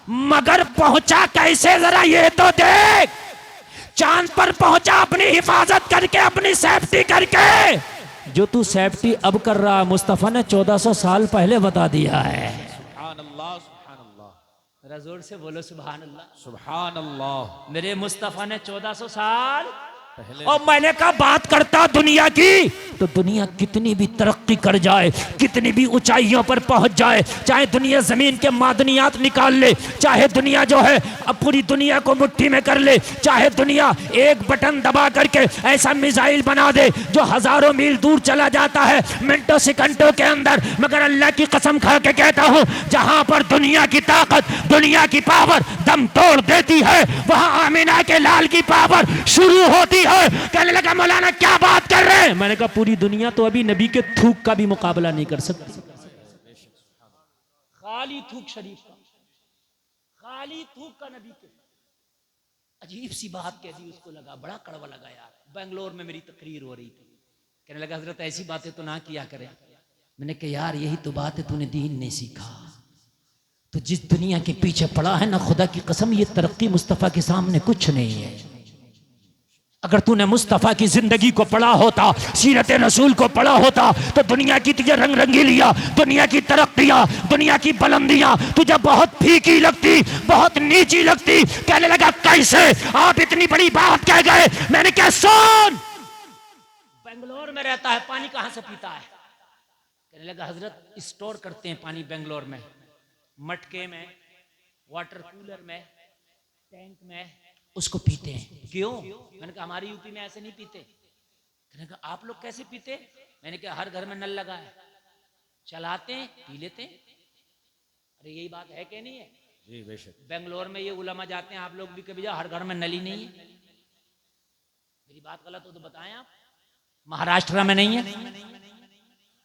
मगर पहुंचा कैसे जरा ये तो देख। चांद पर पहुंचा अपनी हिफाजत करके, अपनी सेफ्टी करके। जो तू सेफ्टी अब कर रहा, मुस्तफा ने 1400 साल पहले बता दिया है। सुभान अल्लाह। सुभान अल्लाह। जरा जोर से बोलो सुभान अल्लाह। सुभान अल्लाह। मेरे मुस्तफा ने 1400 साल पहले। और मैंने कहा बात करता दुनिया की, तो दुनिया कितनी भी तरक्की कर जाए, कितनी भी ऊंचाइयों पर पहुंच जाए, चाहे दुनिया जमीन के मादनियात निकाल ले, चाहे दुनिया जो है अब पूरी दुनिया को मुट्ठी में कर ले, चाहे दुनिया एक बटन दबा करके ऐसा मिसाइल बना दे जो हजारों मील दूर चला जाता है मिनटों सेकंडों के अंदर, मगर अल्लाह की कसम खा के कहता हूं, जहां पर दुनिया की ताकत, दुनिया की पावर दम तोड़ देती है, वहां आमीना के लाल की पावर शुरू होती है। कहने लगा मौलाना क्या बात कर रहे हैं? मैंने कहा पूरी दुनिया तो अभी नबी के थूक का भी मुकाबला नहीं कर सकती। खाली थूक शरीफ का, खाली थूक का नबी के। अजीब सी बात कह दी उसको, लगा बड़ा कड़वा लगा यार। बेंगलोर में मेरी तकरीर हो रही थी, कहने लगा हजरत ऐसी बातें तो ना किया करें। मैंने कहा यार यही तो बात है, तूने दीन नहीं सीखा। तो जिस दुनिया के पीछे पड़ा है ना, खुदा की कसम ये तरक्की मुस्तफा के सामने कुछ नहीं है। अगर तूने मुस्तफा की जिंदगी को पढ़ा होता, सीरत रसूल को पढ़ा होता, तो दुनिया की तुझे रंग रंगीलियां, दुनिया की तरक्कियां, दुनिया की बुलंदियां तुझे बहुत फीकी लगती, बहुत नीची लगती। कहने लगा कैसे आप इतनी बड़ी बात कह गए? मैंने क्या सुन, बेंगलोर में रहता है, पानी कहां से पीता है? कहने लगा हजरत स्टोर करते हैं पानी बेंगलोर में, मटके में, वाटर कूलर में, टैंक में, उसको पीते हैं। क्यों? मैंने कहा हमारी यूपी में ऐसे नहीं पीते। कहने कहा आप लोग कैसे पीते? मैंने कहा हर घर में नल लगा है, चलाते हैं पी लेते हैं। अरे यही बात है कि नहीं है? जी बेशक। बेंगलोर में ये उलमा जाते हैं, आप लोग भी कभी जाओ, हर घर में नल ही नहीं है। मेरी बात गलत हो तो बताएं आप। महाराष्ट्र में नहीं है,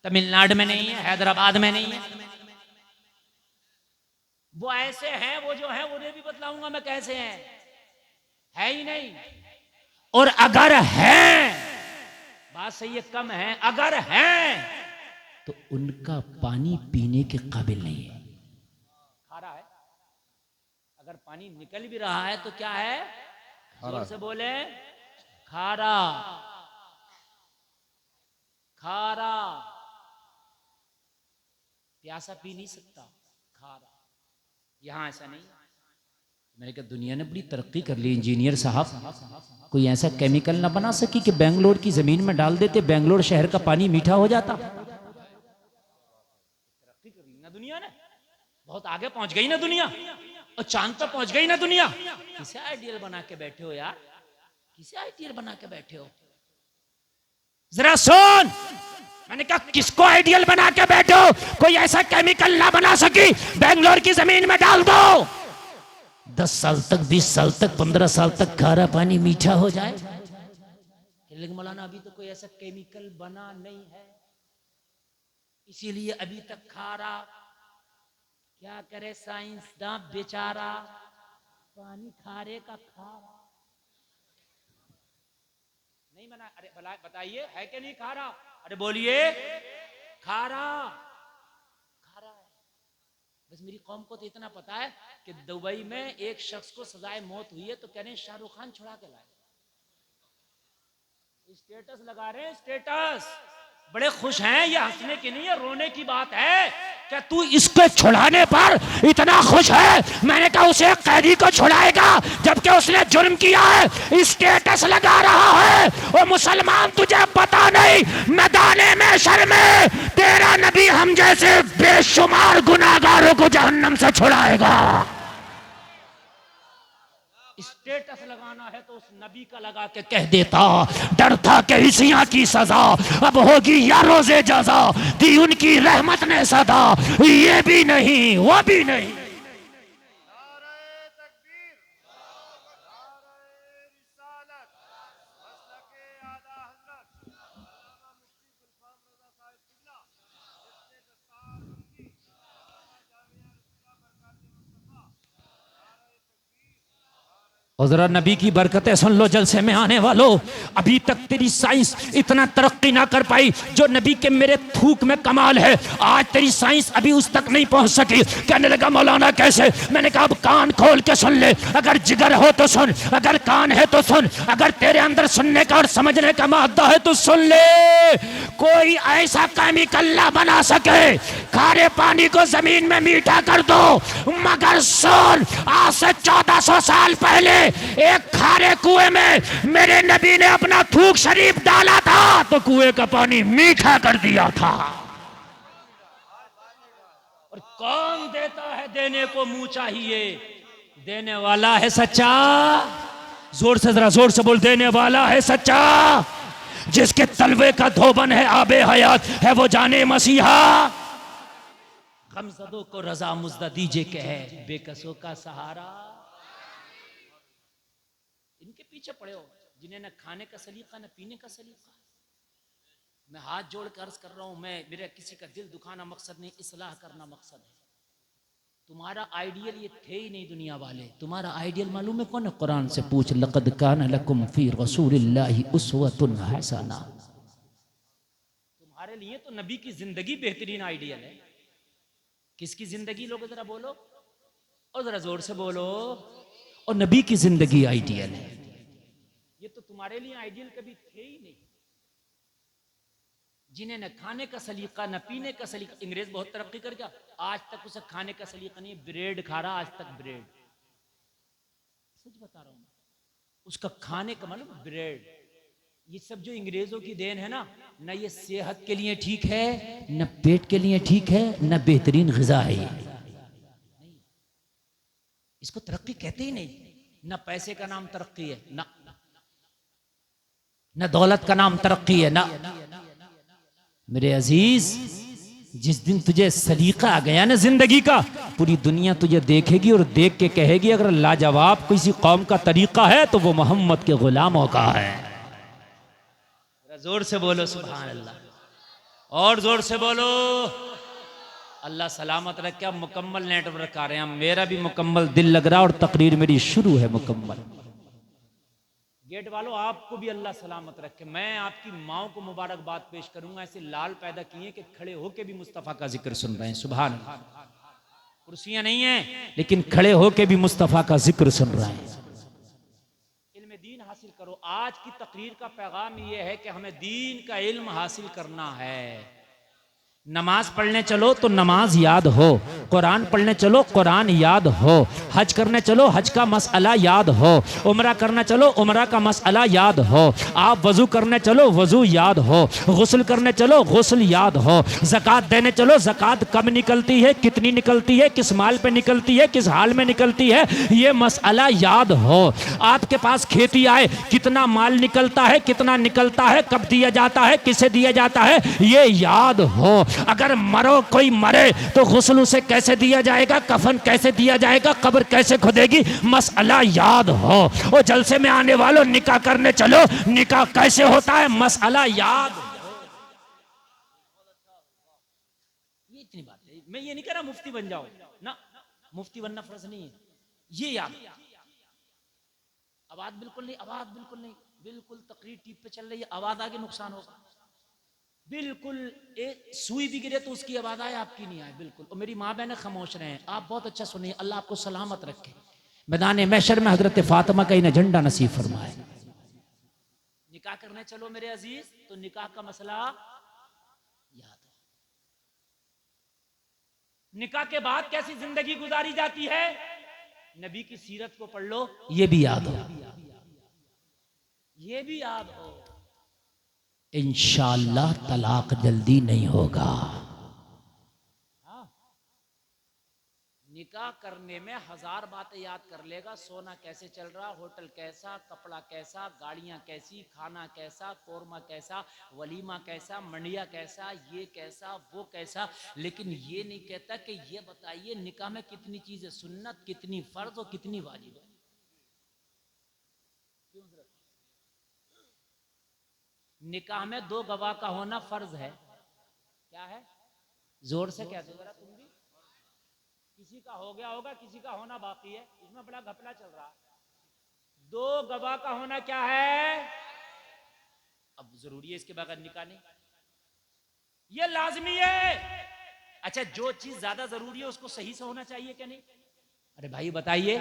तमिलनाडु में नहीं है, हैदराबाद में नहीं है। वो ऐसे हैं, वो जो है उन्हें भी बतलाऊंगा मैं कैसे हैं, है ही नहीं। और अगर है, बात सही है, कम है, अगर है तो उनका पानी पीने के काबिल नहीं है। खारा है। अगर पानी निकल भी रहा है तो क्या है? जोर से बोले, खारा, खारा। प्यासा पी नहीं सकता, खारा। यहाँ ऐसा नहीं। मैंने कहा दुनिया ने बड़ी तरक्की कर ली, इंजीनियर साहब कोई ऐसा केमिकल ना बना सकी कि बेंगलोर की जमीन में डाल देते, बेंगलोर शहर का पानी मीठा हो जाता। तरक्की कर ली ना दुनिया ने, बहुत आगे पहुंच गई ना दुनिया, और चांद पर पहुंच गई ना दुनिया। किसे आइडियल बना के बैठे हो यार, किसे आइडियल बना के बैठे हो? जरा सुन, मैंने कहा किसको आइडियल बना के बैठो? कोई ऐसा केमिकल ना बना सकी बेंगलोर की जमीन में डाल दो, 10 साल तक, 20 साल तक, 15 साल तक खारा पानी मीठा हो जाए। लेकिन मौलाना अभी तो कोई ऐसा केमिकल बना नहीं है, इसीलिए अभी तक खारा। क्या करे साइंसदां बेचारा, पानी खारे का खारा नहीं बना। अरे बताइए है कि नहीं खारा? अरे बोलिए, खारा खारा है। बस मेरी कौम को तो इतना पता है कि दुबई में एक शख्स को सजाए मौत हुई है तो कह रहे हैं शाहरुख खान छुड़ा के लाए, स्टेटस लगा रहे हैं, स्टेटस। बड़े खुश हैं, ये हंसने की नहीं है, रोने की बात है। क्या तू इसको छुड़ाने पर इतना खुश है? मैंने कहा उसे कैदी को छुड़ाएगा जबकि उसने जुर्म किया है, स्टेटस लगा रहा है। और मुसलमान तुझे पता नहीं, मैदाने में शर्मे तेरा नबी हम जैसे बेशुमार गुनाहगारों को जहन्नम से छुड़ाएगा। स्टेटस लगाना है तो उस नबी का लगा के कह देता, डर था कि हिसियां की सजा अब होगी या रोजे जजा, दी उनकी रहमत ने सदा, ये भी नहीं वो भी नहीं। और जरा नबी की बरकतें सुन लो जलसे में आने वालों। अभी तक तेरी साइंस इतना तरक्की ना कर पाई जो नबी के मेरे थूक में कमाल है। आज तेरी साइंस अभी उस तक नहीं पहुंच सकी। कहने लगा मौलाना कैसे? मैंने कहा अब कान खोल के सुन ले, अगर जिगर हो तो सुन, अगर कान है तो सुन, अगर तेरे अंदर सुनने का और समझने का मादा है तो सुन ले। कोई ऐसा केमिकल ना बना सके खारे पानी को जमीन में मीठा कर दो, मगर सुन, आज से 1400 साल पहले एक खारे कुएं में मेरे नबी ने अपना थूक शरीफ डाला था तो कुएं का पानी मीठा कर दिया था। और कौन देता है? देने को मुंह चाहिए, देने वाला है सच्चा। जोर से, जरा जोर से बोल, देने वाला है सच्चा। जिसके तलवे का धोबन है आबे हयात है वो जाने मसीहा। गमज़दों को रजा मुज़्दा दीजिए के है बेकसों का सहारा। इनके पीछे पड़े हो जिन्हें न खाने का सलीका न पीने का सलीका। मैं हाथ जोड़ कर अर्ज कर रहा हूं, मैं मेरा किसी का दिल दुखाना मकसद नहीं, इस्लाह करना मकसद है। तुम्हारा आइडियल ये थे ही नहीं दुनिया वाले। तुम्हारा आइडियल मालूम है कौन है? कुरान से पूछ, लक़द कान लकुम फी रसूलिल्लाहि उस्वतुन हसना। तुम्हारे लिए तो नबी की जिंदगी बेहतरीन आइडियल है। किसकी जिंदगी लोग जरा बोलो, और जरा जोर से बोलो। और नबी की जिंदगी आइडियल है। ये तो तुम्हारे लिए आइडियल कभी थे ही नहीं। जिन्हें न खाने का सलीका न पीने का सलीका। अंग्रेज बहुत तरक्की कर गया, आज तक उसे खाने का सलीका नहीं, ब्रेड खा रहा आज तक, ब्रेड। सच बता रहा हूं, उसका खाने का मालूम ब्रेड। ये सब जो अंग्रेजों की देन है ना, न ये सेहत के लिए ठीक है, न पेट के लिए ठीक है, न बेहतरीन ग़िज़ा है। इसको तरक्की कहते ही नहीं। न पैसे का नाम तरक्की है, न दौलत का नाम तरक्की है, ना। मेरे अजीज, जिस दिन तुझे सलीका आ गया ना जिंदगी का, पूरी दुनिया तुझे देखेगी और देख के कहेगी अगर लाजवाब किसी कौम का तरीका है तो वो मोहम्मद के गुलामों का है। जोर से बोलो सुभान अल्लाह, और जोर से बोलो। अल्लाह सलामत रखे। अब मुकम्मल नेटवर्क आ रहे हैं, मेरा भी मुकम्मल दिल लग रहा है और तकरीर मेरी शुरू है मुकम्मल। गेट वालों आपको भी अल्लाह सलामत रखे। मैं आपकी माओ को मुबारकबाद पेश करूंगा। ऐसे लाल पैदा किए कि खड़े होके भी मुस्तफ़ा का जिक्र सुन रहे हैं। सुभान अल्लाह। कुर्सियां नहीं है लेकिन खड़े होके भी मुस्तफ़ा का जिक्र सुन रहे हैं। इल्म दीन हासिल करो। आज की तकरीर का पैगाम यह है कि हमें दीन का इल्म हासिल करना है। नमाज पढ़ने चलो तो नमाज याद हो, कुरान पढ़ने चलो कुरान याद हो, हज करने चलो हज का मसला याद हो, उम्रा करने चलो उम्रा का मसला याद हो, आप वजू करने चलो वजू याद हो, गुस्ल करने चलो गुस्ल याद हो, ज़कात देने चलो ज़कात कब निकलती है, कितनी निकलती है, किस माल पे निकलती है, किस हाल में निकलती है, ये मसला याद हो। आपके पास खेती आए, कितना माल निकलता है, कितना निकलता है, कब दिया जाता है, किसे दिया जाता है, ये याद हो। अगर मरो, कोई मरे तो गुस्ल उसे कैसे दिया जाएगा, कफन कैसे दिया जाएगा, कब्र कैसे खुदेगी, मसला याद हो। और जलसे में आने वालों निकाह करने चलो, निकाह कैसे होता है, मसला याद हो। ये इतनी बात है। मैं ये नहीं कह रहा मुफ्ती बन जाओ ना, मुफ्ती बनना फर्ज नहीं है, ये याद। आवाज बिल्कुल नहीं, आवाज बिल्कुल नहीं, बिल्कुल तकरीर टीप पे चल रही है, आवाज आगे नुकसान होगा। बिल्कुल एक सुई भी गिरे तो उसकी आवाज आए, आपकी नहीं आए, बिल्कुल। और मेरी माँ बहनें खामोश रहे, आप बहुत अच्छा सुनिए, अल्लाह आपको सलामत रखे, मैदान महशर में हजरत फातिमा का इन्हें झंडा नसीब फरमाए। निकाह करने चलो मेरे अजीज, तो निकाह का मसला याद हो। निकाह के बाद कैसी जिंदगी गुजारी जाती है, नबी की सीरत को पढ़ लो, ये भी याद हो, ये भी याद हो। इंशाअल्लाह तलाक जल्दी नहीं होगा। निकाह करने में 1000 बातें याद कर लेगा, सोना कैसे चल रहा, होटल कैसा, कपड़ा कैसा, गाड़ियां कैसी, खाना कैसा, कोरमा कैसा, वलीमा कैसा, मंडिया कैसा, ये कैसा, वो कैसा, लेकिन ये नहीं कहता कि ये बताइए निकाह में कितनी चीजें सुन्नत, कितनी फर्ज और कितनी वाजिब है। निकाह में 2 गवाह का होना फर्ज है। क्या है, जोर से कह दो जरा तुम भी। किसी का हो गया होगा, किसी का होना बाकी है, इसमें बड़ा घपला चल रहा। 2 गवाह का होना क्या है, अब जरूरी है, इसके बगैर निकाह नहीं, ये लाजमी है। अच्छा, जो चीज ज्यादा जरूरी है उसको सही से होना चाहिए क्या नहीं? अरे भाई बताइए,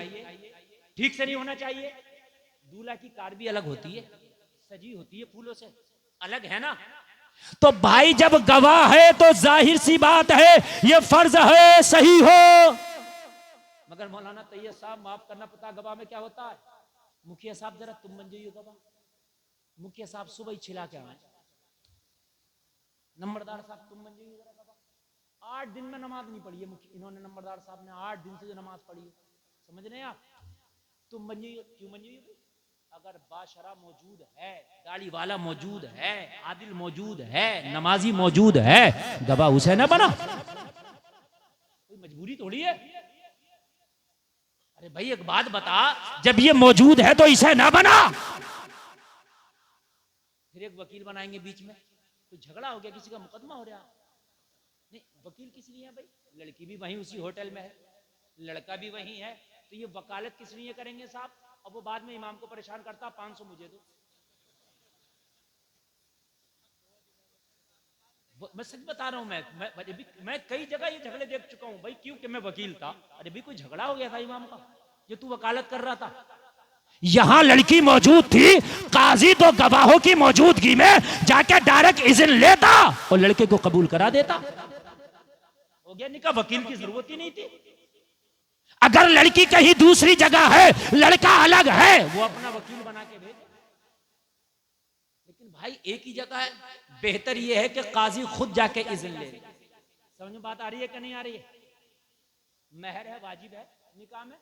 ठीक से नहीं होना चाहिए। दूल्हा की कार भी अलग होती है, सजी होती है फूलों से, अलग है ना। तो भाई जब गवाह है तो जाहिर सी बात है ये फर्ज है सही हो। मगर मौलाना तैयब साहब माफ करना, पता गवाह में क्या होता है? मुखिया साहब जरा तुम बन जाइए गवाह। मुखिया साहब सुबह ही छिला के आए, नंबरदार साहब तुम बन जाइए जरा गवाह। 8 दिन में नमाज नहीं पढ़ी है इन्होंने, नंबरदार साहब ने 8 दिन से जो नमाज पढ़ी है, समझ रहे हैं आप? तुम बन जाइए, क्यों बन जाइए? अगर बाशरा मौजूद है, दाढ़ी वाला मौजूद है, आदिल मौजूद है, नमाजी मौजूद है, गवाह उसे ना बना, कोई मजबूरी थोड़ी है। अरे भाई एक बात बता, जब ये मौजूद है तो इसे ना बना। फिर एक वकील बनाएंगे बीच में, कोई झगड़ा हो गया, किसी का मुकदमा हो रहा, नहीं वकील किस लिए है भाई? लड़की भी वहीं उसी होटल में है, लड़का भी वहीं है, तो ये वकालत किस लिए करेंगे साहब? अब वो बाद में इमाम को परेशान करता, 500 मुझे दो। मैं सच बता रहा हूं, मैं कई जगह ये झगड़े देख चुका हूं भाई, क्योंकि मैं वकील था। अरे भाई कोई झगड़ा हो गया था इमाम का, जो तू वकालत कर रहा था, यहां लड़की मौजूद थी, काजी तो गवाहों की मौजूदगी में जाके डायरेक्ट इज़्न लेता और लड़के को कबूल करा देता, हो गया निकाह, वकील की जरूरत ही नहीं थी। अगर लड़की कहीं दूसरी जगह है, लड़का अलग है, वो अपना वकील बना के भेजे। लेकिन भाई एक ही जगह है, बेहतर ये है कि काजी खुद जाके इज़्न ले। समझ में बात आ रही है कि नहीं आ रही है? महर है, वाजिब है निकाह में।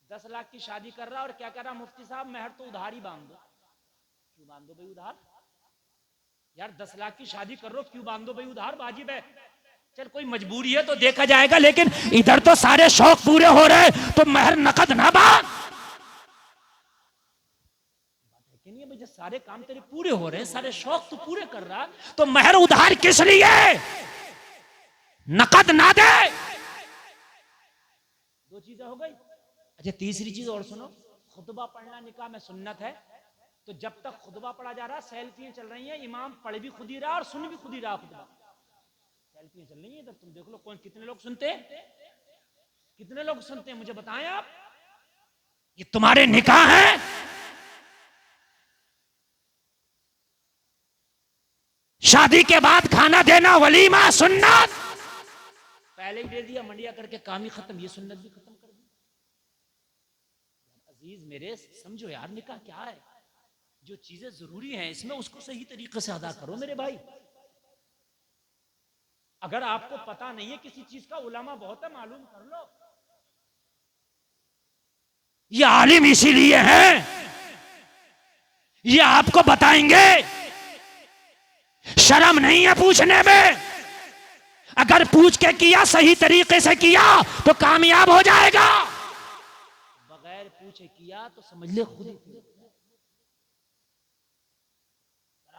10 लाख की शादी कर रहा और क्या कर रहा मुफ्ती साहब, महर तो उधार ही बांध दो। क्यों बांध दो भाई उधार? यार 10 लाख की शादी कर रहे हो, क्यों बांध दो भाई उधार? वाजिब है। चल कोई मजबूरी है तो देखा जाएगा, लेकिन इधर तो सारे शौक पूरे हो रहे तो महर नकद ना बांध। भाई सारे काम तेरे पूरे हो रहे हैं, सारे शौक तू पूरे कर रहा, तो महर उधार किस लिए? नकद ना दे। 2 चीजें हो गई। अच्छा तीसरी चीज और सुनो, खुतबा पढ़ना निकाह में सुन्नत है। तो जब तक खुतबा पढ़ा जा रहा, सेल्फियां चल रही हैं, इमाम पढ़ भी खुद ही रहा और सुन भी खुद ही रहा खुतबा। सेल्फियां चल रही हैं इधर, तुम देख लो कौन, कितने लोग सुनते हैं, कितने लोग सुनते हैं, मुझे बताएं आप। ये तुम्हारे निकाह है? शादी के बाद खाना देना वलीमा सुन्नत। पहले ही दे दिया, मंडिया करके काम ही खत्म, ये सुन्नत भी खत्म कर दी। अजीज मेरे समझो यार, निकाह क्या है? जो चीजें जरूरी हैं इसमें उसको सही तरीके से अदा करो मेरे भाई। अगर आपको पता नहीं है किसी चीज का, उलमा बहुत है, मालूम कर लो। ये आलिम इसीलिए हैं, ये आपको बताएंगे। शर्म नहीं है पूछने में। अगर पूछ के किया, सही तरीके से किया तो कामयाब हो जाएगा। बगैर पूछे किया तो समझ ले खुद ही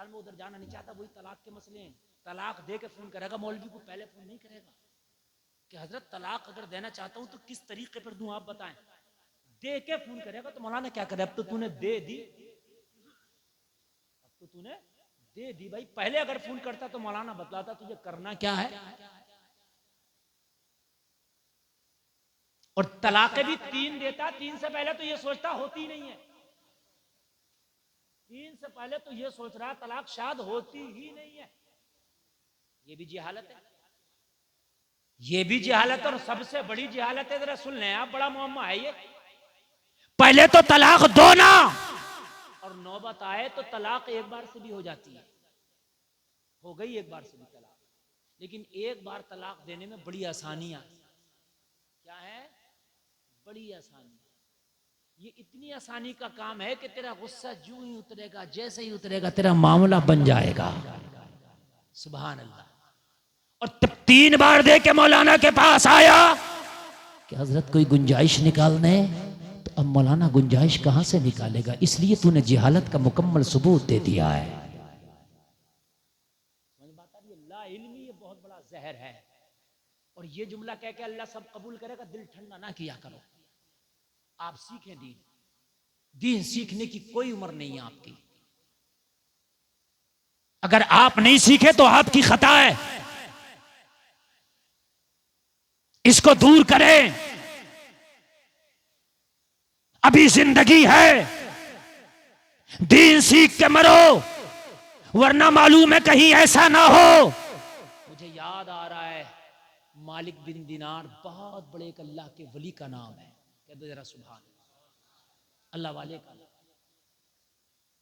में उधर जाना नहीं चाहता। वही तलाक के मसले हैं। तलाक दे के फोन करेगा, मौलवी को पहले फोन नहीं करेगा कि हजरत तलाक अगर देना चाहता हूं तो किस तरीके पर दूं, आप बताएं। दे के फोन करेगा तो मौलाना क्या करे, अब तो तूने दे दी, अब तो तूने दे दी। भाई पहले अगर फोन करता तो मौलाना बतलाता तुझे करना क्या है। और तलाक भी 3 देता, 3 से पहले तो ये सोचता होती नहीं है। 3 से पहले तो ये सोच रहा तलाक शायद होती ही नहीं है। ये भी जहालत है, ये भी जहालत। और सबसे बड़ी जहालत है, जरा सुन लें आप, बड़ा मुअम्मा है ये। पहले तो तलाक दो ना, और नौबत आए तो तलाक एक बार से भी हो जाती है। हो गई एक बार से भी तलाक, लेकिन एक बार तलाक देने में बड़ी आसानियां क्या है, बड़ी आसानी। ये इतनी आसानी का काम है कि तेरा गुस्सा जो ही उतरेगा, जैसे ही उतरेगा तेरा मामला बन जाएगा। सुभान अल्लाह। और तब 3 बार दे के मौलाना के पास आया कि हजरत कोई गुंजाइश निकालने, तो अब मौलाना गुंजाइश कहां से निकालेगा, इसलिए तूने जिहालत का मुकम्मल सबूत दे दिया है। ला इल्मी ये बहुत बड़ा जहर है। और ये जुमला कह के अल्लाह सब कबूल करेगा, दिल ठंडा ना किया करो। आप सीखें दीन, दीन सीखने की कोई उम्र नहीं है आपकी। अगर आप नहीं सीखे तो आपकी खता है, इसको दूर करें। अभी जिंदगी है, दीन सीख के मरो, वरना मालूम है कहीं ऐसा ना हो। मुझे याद आ रहा है, मालिक बिन दिनार बहुत बड़े एक अल्लाह के वली का नाम है। कह दो जरा सुभान अल्लाह वाले का।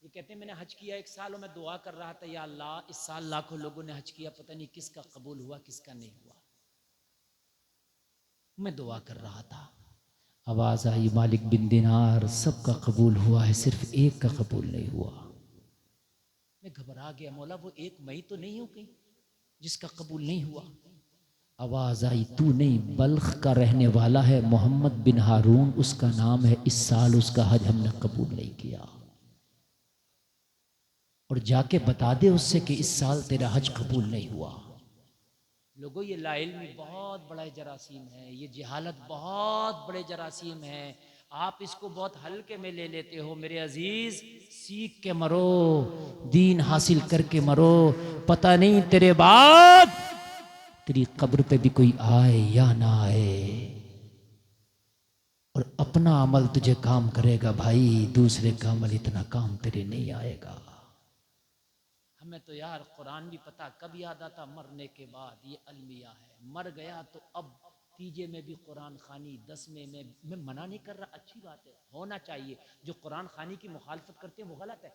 ये कहते हैं मैंने हज किया 1 साल और मैं दुआ कर रहा था, या अल्लाह इस साल लाखों लोगों ने हज किया, पता नहीं किसका कबूल हुआ किसका नहीं हुआ। मैं दुआ कर रहा था, आवाज आई मालिक बिन दिनार सबका कबूल हुआ है, सिर्फ एक का कबूल नहीं हुआ। मैं घबरा गया, मौला वो एक मई तो नहीं हो गई जिसका कबूल नहीं हुआ। आवाज आई तू नहीं, बल्ख का रहने वाला है मोहम्मद बिन हारून उसका नाम है, इस साल उसका हज हमने कबूल नहीं किया। और जाके बता दे उससे कि इस साल तेरा हज कबूल नहीं हुआ। लोगों ये लाइल्मी बहुत बड़ा जरासीम है, ये जहालत बहुत बड़े जरासीम है। आप इसको बहुत हल्के में ले लेते हो। मेरे अजीज सीख के मरो, दीन हासिल करके मरो। पता नहीं तेरे बाद तेरी कब्र पे भी कोई आए या ना आए। और अपना अमल तुझे काम करेगा भाई, दूसरे का अमल इतना काम तेरे नहीं आएगा। हमें तो यार कुरान भी पता कब याद आता, मरने के बाद। ये अलमिया है, मर गया तो अब तीजे में भी कुरान खानी, 10वें में। मैं मना नहीं कर रहा, अच्छी बात है, होना चाहिए। जो कुरान खानी की मुखालफत करते हैं वो गलत है,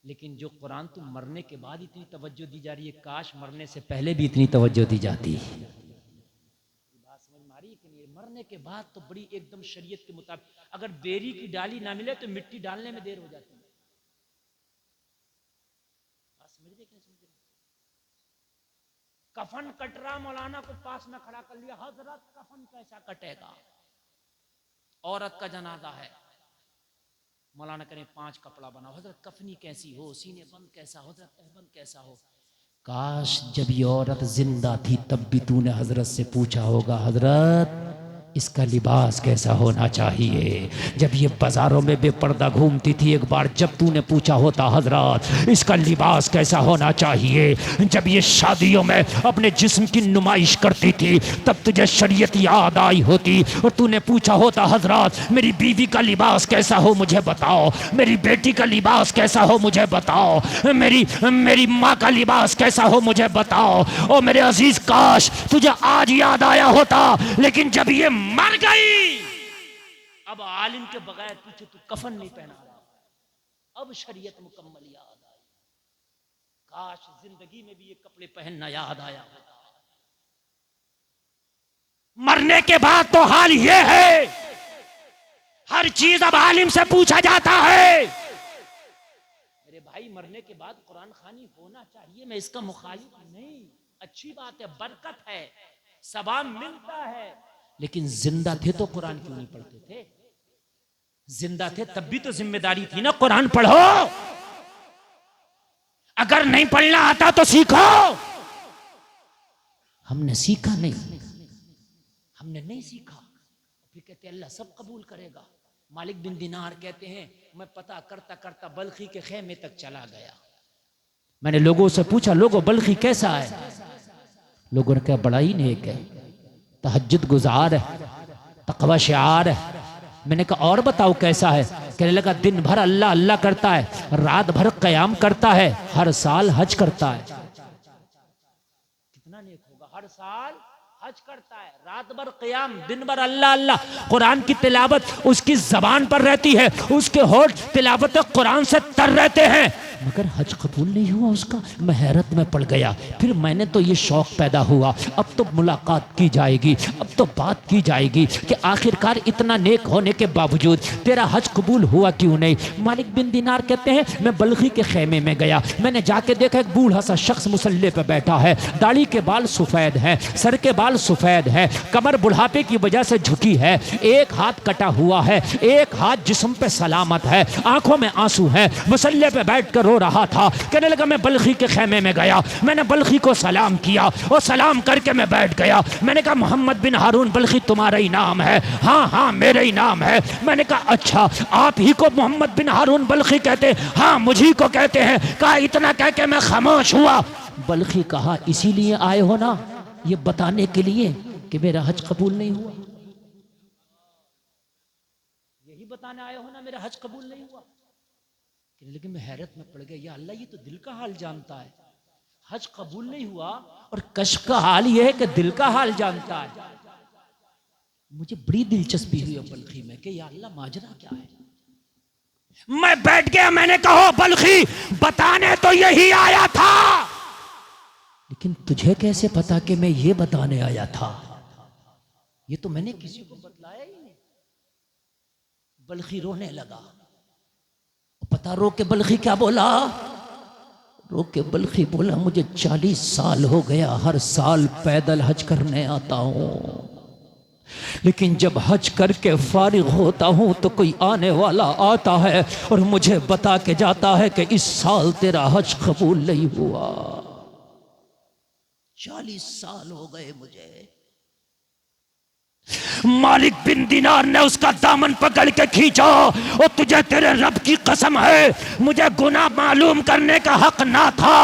लेकिन जो कुरान तो मरने के बाद इतनी तवज्जो दी जा रही है, काश मरने से पहले भी इतनी तवज्जो दी जाती। बात समझ में आ रही है कि नहीं? मरने के बाद तो बड़ी एकदम शरीयत के मुताबिक। अगर बेरी की डाली ना मिले तो मिट्टी डालने में देर हो जाती है। कफन कट रहा, मौलाना को पास में खड़ा कर लिया, हजरत कफन कैसा कटेगा, औरत का जनाजा है। मौलाना करें 5 कपड़ा बनाओ, हजरत कफनी कैसी हो, सीने बंद कैसा हो, हजरत तहबंद कैसा हो। काश जब ये औरत जिंदा थी तब भी तूने हजरत से पूछा होगा, हजरत इसका लिबास कैसा होना चाहिए। जब ये बाजारों में बेपर्दा घूमती थी, एक बार जब तूने पूछा होता हजरत इसका लिबास कैसा होना चाहिए, जब ये शादियों में अपने जिस्म की नुमाइश करती थी, तब तुझे शरीयत याद आई होती और तूने पूछा होता हजरत मेरी बीवी का लिबास कैसा हो मुझे बताओ, मेरी बेटी का लिबास कैसा हो मुझे बताओ, मेरी माँ का लिबास कैसा हो मुझे बताओ। ओ मेरे अजीज, काश तुझे आज याद आया होता, लेकिन जब ये मर गई, अब आलिम के बगैर तुझे तू कफन नहीं पहना रहा, अब शरीयत मुकम्मल याद आई। काश जिंदगी में भी ये कपड़े पहनना याद आया होता। मरने के बाद तो हाल ये है, हर चीज अब आलिम से पूछा जाता है। मेरे भाई, मरने के बाद कुरान खानी होना चाहिए, मैं इसका मुखालिफ नहीं, अच्छी बात है, बरकत है, सवाब मिलता है, लेकिन जिंदा थे तो कुरान क्यों नहीं पढ़ते थे? जिंदा थे तब भी तो जिम्मेदारी थी ना, कुरान पढ़ो। अगर नहीं पढ़ना आता तो सीखो। हमने सीखा नहीं, हमने नहीं सीखा, फिर कहते अल्लाह सब कबूल करेगा। मालिक बिन दिनार कहते हैं मैं पता करता करता बल्खी के खेमे तक चला गया। मैंने लोगों से पूछा, लोगों बल्खी कैसा है? लोगों ने कहा बड़ा ही नेक है, तहज्जुद गुजार है, तकवा शिआर है। मैंने कहा और बताओ कैसा है? कहने लगा दिन भर अल्लाह अल्लाह करता है, रात भर क़याम करता है, हर साल हज करता है। कितना नेक होगा, हर साल हज करता है, रात भर क़याम, दिन भर अल्लाह अल्लाह। कुरान की तिलावत उसकी जबान पर रहती है, उसके होठ तिलावत कुरान से तर रहते हैं, मगर हज कबूल नहीं हुआ उसका। मैं हैरत में पड़ गया। फिर मैंने तो ये शौक पैदा हुआ, अब तो मुलाकात की जाएगी, अब तो बात की जाएगी कि आखिरकार इतना नेक होने के बावजूद तेरा हज कबूल हुआ क्यों नहीं। मालिक बिन दिनार कहते हैं मैं बल्खी के खेमे में गया, मैंने जाके देखा एक बूढ़ा सा शख्स मुसल्ले पे बैठा है, दाढ़ी के बाल सफ़ेद हैं, सर के बाल सफ़ेद हैं, कमर बुढ़ापे की वजह से झुकी है, एक हाथ कटा हुआ है, एक हाथ जिस्म पे सलामत है, आंखों में आंसू हैं, मुसल्ले पे बैठ कर रो रहा था। कहने लगा मैं बल्खी के खेमे में गया, मैंने बल्खी को सलाम किया और सलाम करके मैं बैठ गया। मैंने कहा मोहम्मद बिन हारून बल्खी तुम्हारा ही नाम है? हाँ हाँ मेरा ही नाम है। मैंने कहा अच्छा आप ही को मोहम्मद बिन हारून बल्खी कहते? हाँ मुझी को कहते हैं। कहा इतना कह के मैं खामोश हुआ। बल्खी कहा इसीलिए आए हो ना, ये बताने के लिए कि मेरा हज कबूल नहीं हुआ, यही बताने आए हो ना मेरा हज कबूल नहीं हुआ। लेकिन मैं हैरत में पड़ गया, या अल्लाह ये तो दिल का हाल जानता है, हज कबूल नहीं हुआ और कश्फ का हाल ये है कि दिल का हाल जानता है। मुझे बड़ी दिलचस्पी हुई बल्खी में कि या अल्लाह माजरा क्या है। मैं बैठ गया, मैंने कहा बल्खी बताने तो यही आया था, लेकिन तुझे कैसे पता कि मैं ये बताने आया था? ये तो मैंने किसी को बतलाया ही नहीं। बल्खी रोने लगा। पता रो के बल्खी क्या बोला? रो के बल्खी बोला मुझे 40 साल हो गया हर साल पैदल हज करने आता हूं, लेकिन जब हज करके फारिग होता हूं तो कोई आने वाला आता है और मुझे बता के जाता है कि इस साल तेरा हज कबूल नहीं हुआ। 40 साल हो गए मुझे। मालिक बिन दिनार ने उसका दामन पकड़ के खींचा और तुझे तेरे रब की कसम है मुझे गुनाह मालूम करने का हक ना था,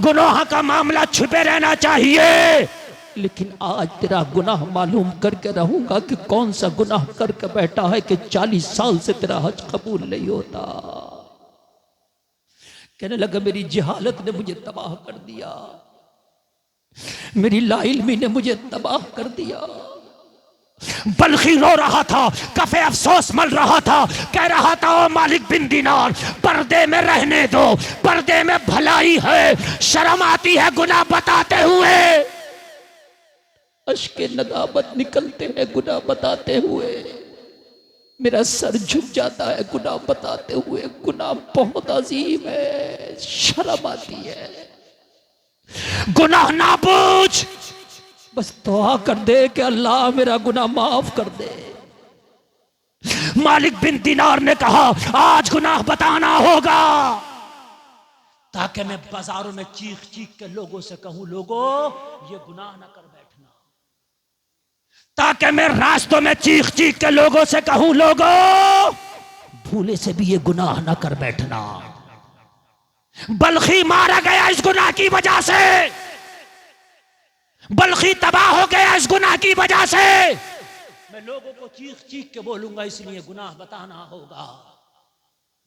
गुनाह का मामला छुपे रहना चाहिए, लेकिन आज तेरा गुनाह मालूम करके रहूंगा कि कौन सा गुनाह करके बैठा है कि 40 साल से तेरा हज कबूल नहीं होता। कहने लगा मेरी जहालत ने मुझे तबाह कर दिया, मेरी लाइल्मी ने मुझे तबाह कर दिया। बल्खी रो रहा था, कफे अफसोस मल रहा था, कह रहा था ओ मालिक बिन दिनार पर्दे में रहने दो, पर्दे में भलाई है, शर्म आती है गुनाह बताते हुए। अश्के नदामत निकलते हैं गुनाह बताते हुए, मेरा सर झुक जाता है गुनाह बताते हुए। गुनाह बहुत अजीम है, शर्म आती है। गुनाह ना पूछ, बस दुआ कर दे कि अल्लाह मेरा गुनाह माफ कर दे। मालिक बिन दिनार ने कहा आज गुनाह बताना होगा, ताकि मैं बाजारों में चीख चीख के लोगों से कहूं लोगों ये गुनाह ना कर बैठना, ताकि मैं रास्तों में चीख चीख के लोगों से कहूं, लोगों भूले से भी ये गुनाह ना कर बैठना। बल्खी मारा गया इस गुनाह की वजह से, बल्खी तबाह हो गया इस गुनाह की वजह से। मैं लोगों को चीख चीख के बोलूंगा, इसलिए गुनाह बताना होगा।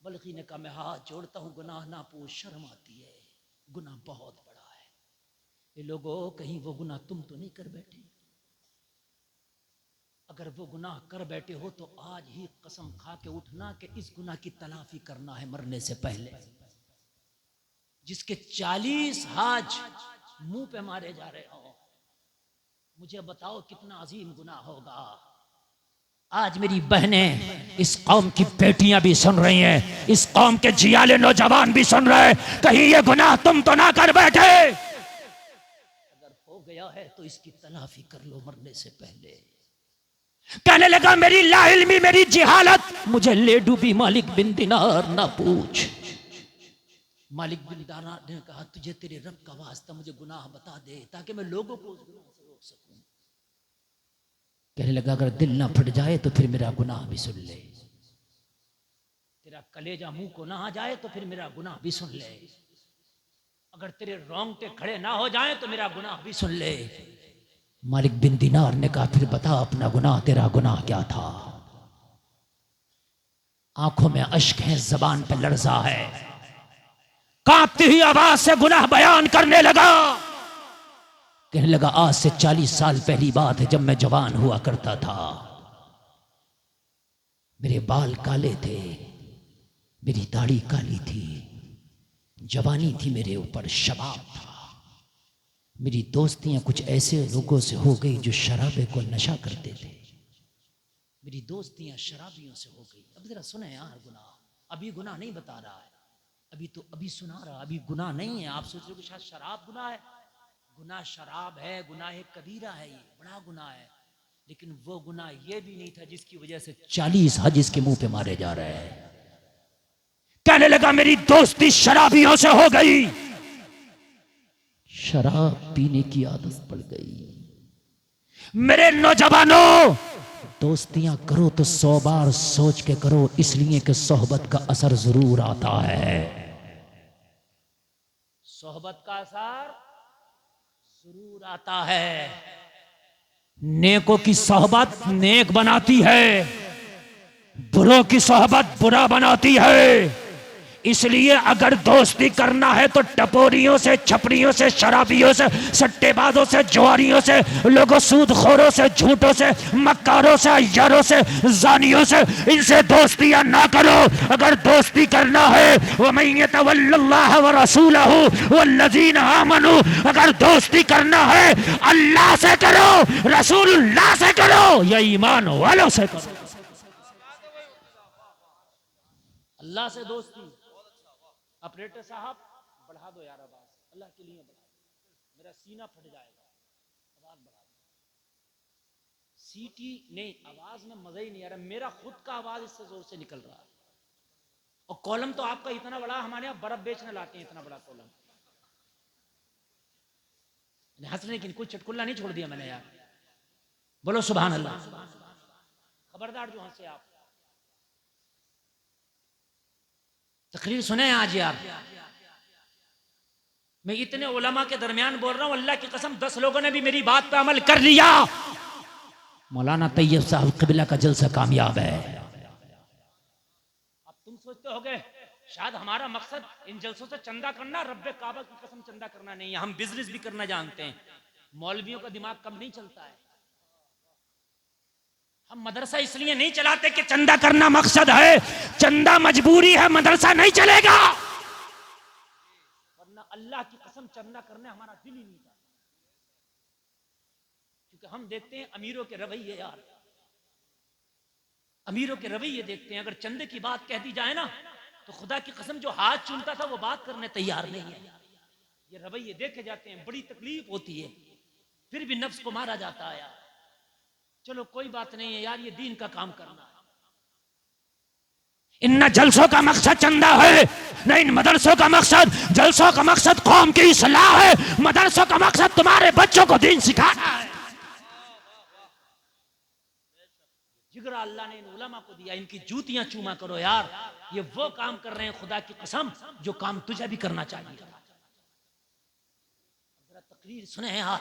बल्खी ने कहा, मैं हाथ जोड़ता हूं, गुनाह ना पूछ, शर्म आती है, गुनाह बहुत बड़ा है। ये लोगों, कहीं वो गुनाह तुम तो नहीं कर बैठे? अगर वो गुनाह कर बैठे हो तो आज ही कसम खा के उठना कि इस गुनाह की तलाफी करना है मरने से पहले। जिसके 40 हाज मुंह पे मारे जा रहे हो, मुझे बताओ कितना अजीम गुनाह होगा। आज मेरी बहनें, इस कौम की बेटियां भी सुन रही हैं, इस कौम के जियाले नौजवान भी सुन रहे हैं, कहीं ये गुनाह तुम तो ना कर बैठे। अगर हो गया है तो इसकी तलाफी कर लो मरने से पहले। कहने लगा, मेरी लाइल्मी, मेरी जिहालत, मुझे ले डूबी मालिक बिन दिनार ना पूछ। मालिक बिन दिनार ने कहा, तुझे तेरे रब का वास्ता मुझे गुनाह बता दे, ताकि मैं लोगों को उस गुनाह से रोक सकूं। कहने लगा, अगर दिल ना फट जाए तो फिर मेरा गुनाह भी सुन ले, तेरा कलेजा मुंह को ना आ जाए तो फिर मेरा गुनाह भी सुन ले, अगर तेरे रोंगटे खड़े ना हो जाए तो मेरा गुनाह भी सुन ले। मालिक बिन दिनार ने कहा, फिर बता अपना गुनाह, तेरा गुनाह क्या था? आंखों में अश्क है, जबान पे लर्जा है, कांपती हुई आवाज से गुनाह बयान करने लगा। कहने लगा, आज से 40 साल पहली बात है, जब मैं जवान हुआ करता था। मेरे बाल काले थे, मेरी दाढ़ी काली थी, जवानी थी मेरे ऊपर, शबाब था। मेरी दोस्तियां कुछ ऐसे लोगों से हो गई जो शराबे को नशा करते थे। मेरी दोस्तियां शराबियों से हो गई। अब जरा सुने यार, गुनाह अभी गुनाह नहीं बता रहा है, अभी सुना रहा, अभी गुनाह नहीं है। आप सोच रहे हो शायद शराब गुनाह है। गुनाह शराब है, गुनाह कबीरा है, ये बड़ा गुनाह है। लेकिन वो गुनाह ये भी नहीं था जिसकी वजह से 40 हज इसके मुंह पे मारे जा रहे हैं। कहने लगा, मेरी दोस्ती शराबियों से हो गई, शराब पीने की आदत पड़ गई। मेरे नौजवानों, दोस्तियां करो तो 100 बार सोच के करो, इसलिए कि सोहबत का असर जरूर आता है। सोहबत का असर जरूर आता है। नेकों की सोहबत नेक बनाती है, बुरों की सोहबत बुरा बनाती है। इसलिए अगर दोस्ती करना है तो टपोरियों से, छपरियों से, शराबियों से, सट्टेबाजों से, जुआरियों से, लोगों सूदखोरों से, झूठों से, मक्कारों से, अय्यारों से, जानियों से, इनसे दोस्तियां ना करो। अगर दोस्ती करना है, वमन यतवल्लल्लाह व रसूलहु वल्लज़ीना आमनू, अगर दोस्ती करना है अल्लाह से करो, रसूलुल्लाह से करो, या ईमान वालों से करो। अल्लाह से दोस्ती। ऑपरेटर साहब बढ़ा दो यार आवाज, अल्लाह के लिए बढ़ा दो, मेरा सीना फट जाएगा, आवाज बढ़ा दो। सीटी नहीं, आवाज में मजा ही नहीं आ रहा, मेरा खुद का आवाज इससे जोर से निकल रहा है। और कॉलम तो आपका इतना बड़ा, हमारे यहाँ बर्फ बेचने लाते हैं इतना बड़ा कॉलम। हंस रहे, लेकिन कोई चटकुल्ला नहीं छोड़ दिया मैंने यार। बोलो सुभान अल्लाह। खबरदार जो हंसे आप। तकरीर सुने आज यार, मैं इतने उलमा के दरमियान बोल रहा हूं, अल्लाह की कसम 10 लोगों ने भी मेरी बात पे अमल कर लिया। मौलाना तैयब साहब क़िबला का जलसा कामयाब है। अब तुम सोचते होगे शायद हमारा मकसद इन जलसों से चंदा करना, रब्बे काबा की कसम चंदा करना नहीं है, हम बिजनेस भी करना जानते हैं। मौलवियों का दिमाग कम नहीं चलता है। हम मदरसा इसलिए नहीं चलाते कि चंदा करना मकसद है, चंदा मजबूरी है, मदरसा नहीं चलेगा। वरना अल्लाह की कसम चंदा करने हमारा दिल ही नहीं था। क्योंकि हम देखते हैं अमीरों के रवैये यार, अमीरों के रवैये देखते हैं। अगर चंदे की बात कह दी जाए ना तो खुदा की कसम जो हाथ चूमता था वो बात करने तैयार नहीं है। ये रवैये देखे जाते हैं, बड़ी तकलीफ होती है, फिर भी नफ्स को मारा जाता है यार। चलो कोई बात नहीं है यार, ये दीन का काम करना है। इन जलसों का मकसद चंदा है, न इन मदरसों का मकसद। जलसों का मकसद कौम की इस्लाह है, मदरसों का मकसद तुम्हारे बच्चों को दीन सिखाना है। जिगरा अल्लाह ने इन उलमा को दिया, इनकी जूतियां चूमा करो यार, ये वो काम कर रहे हैं खुदा की कसम जो काम तुझे भी करना चाहिए। जरा तकरीर सुने यार,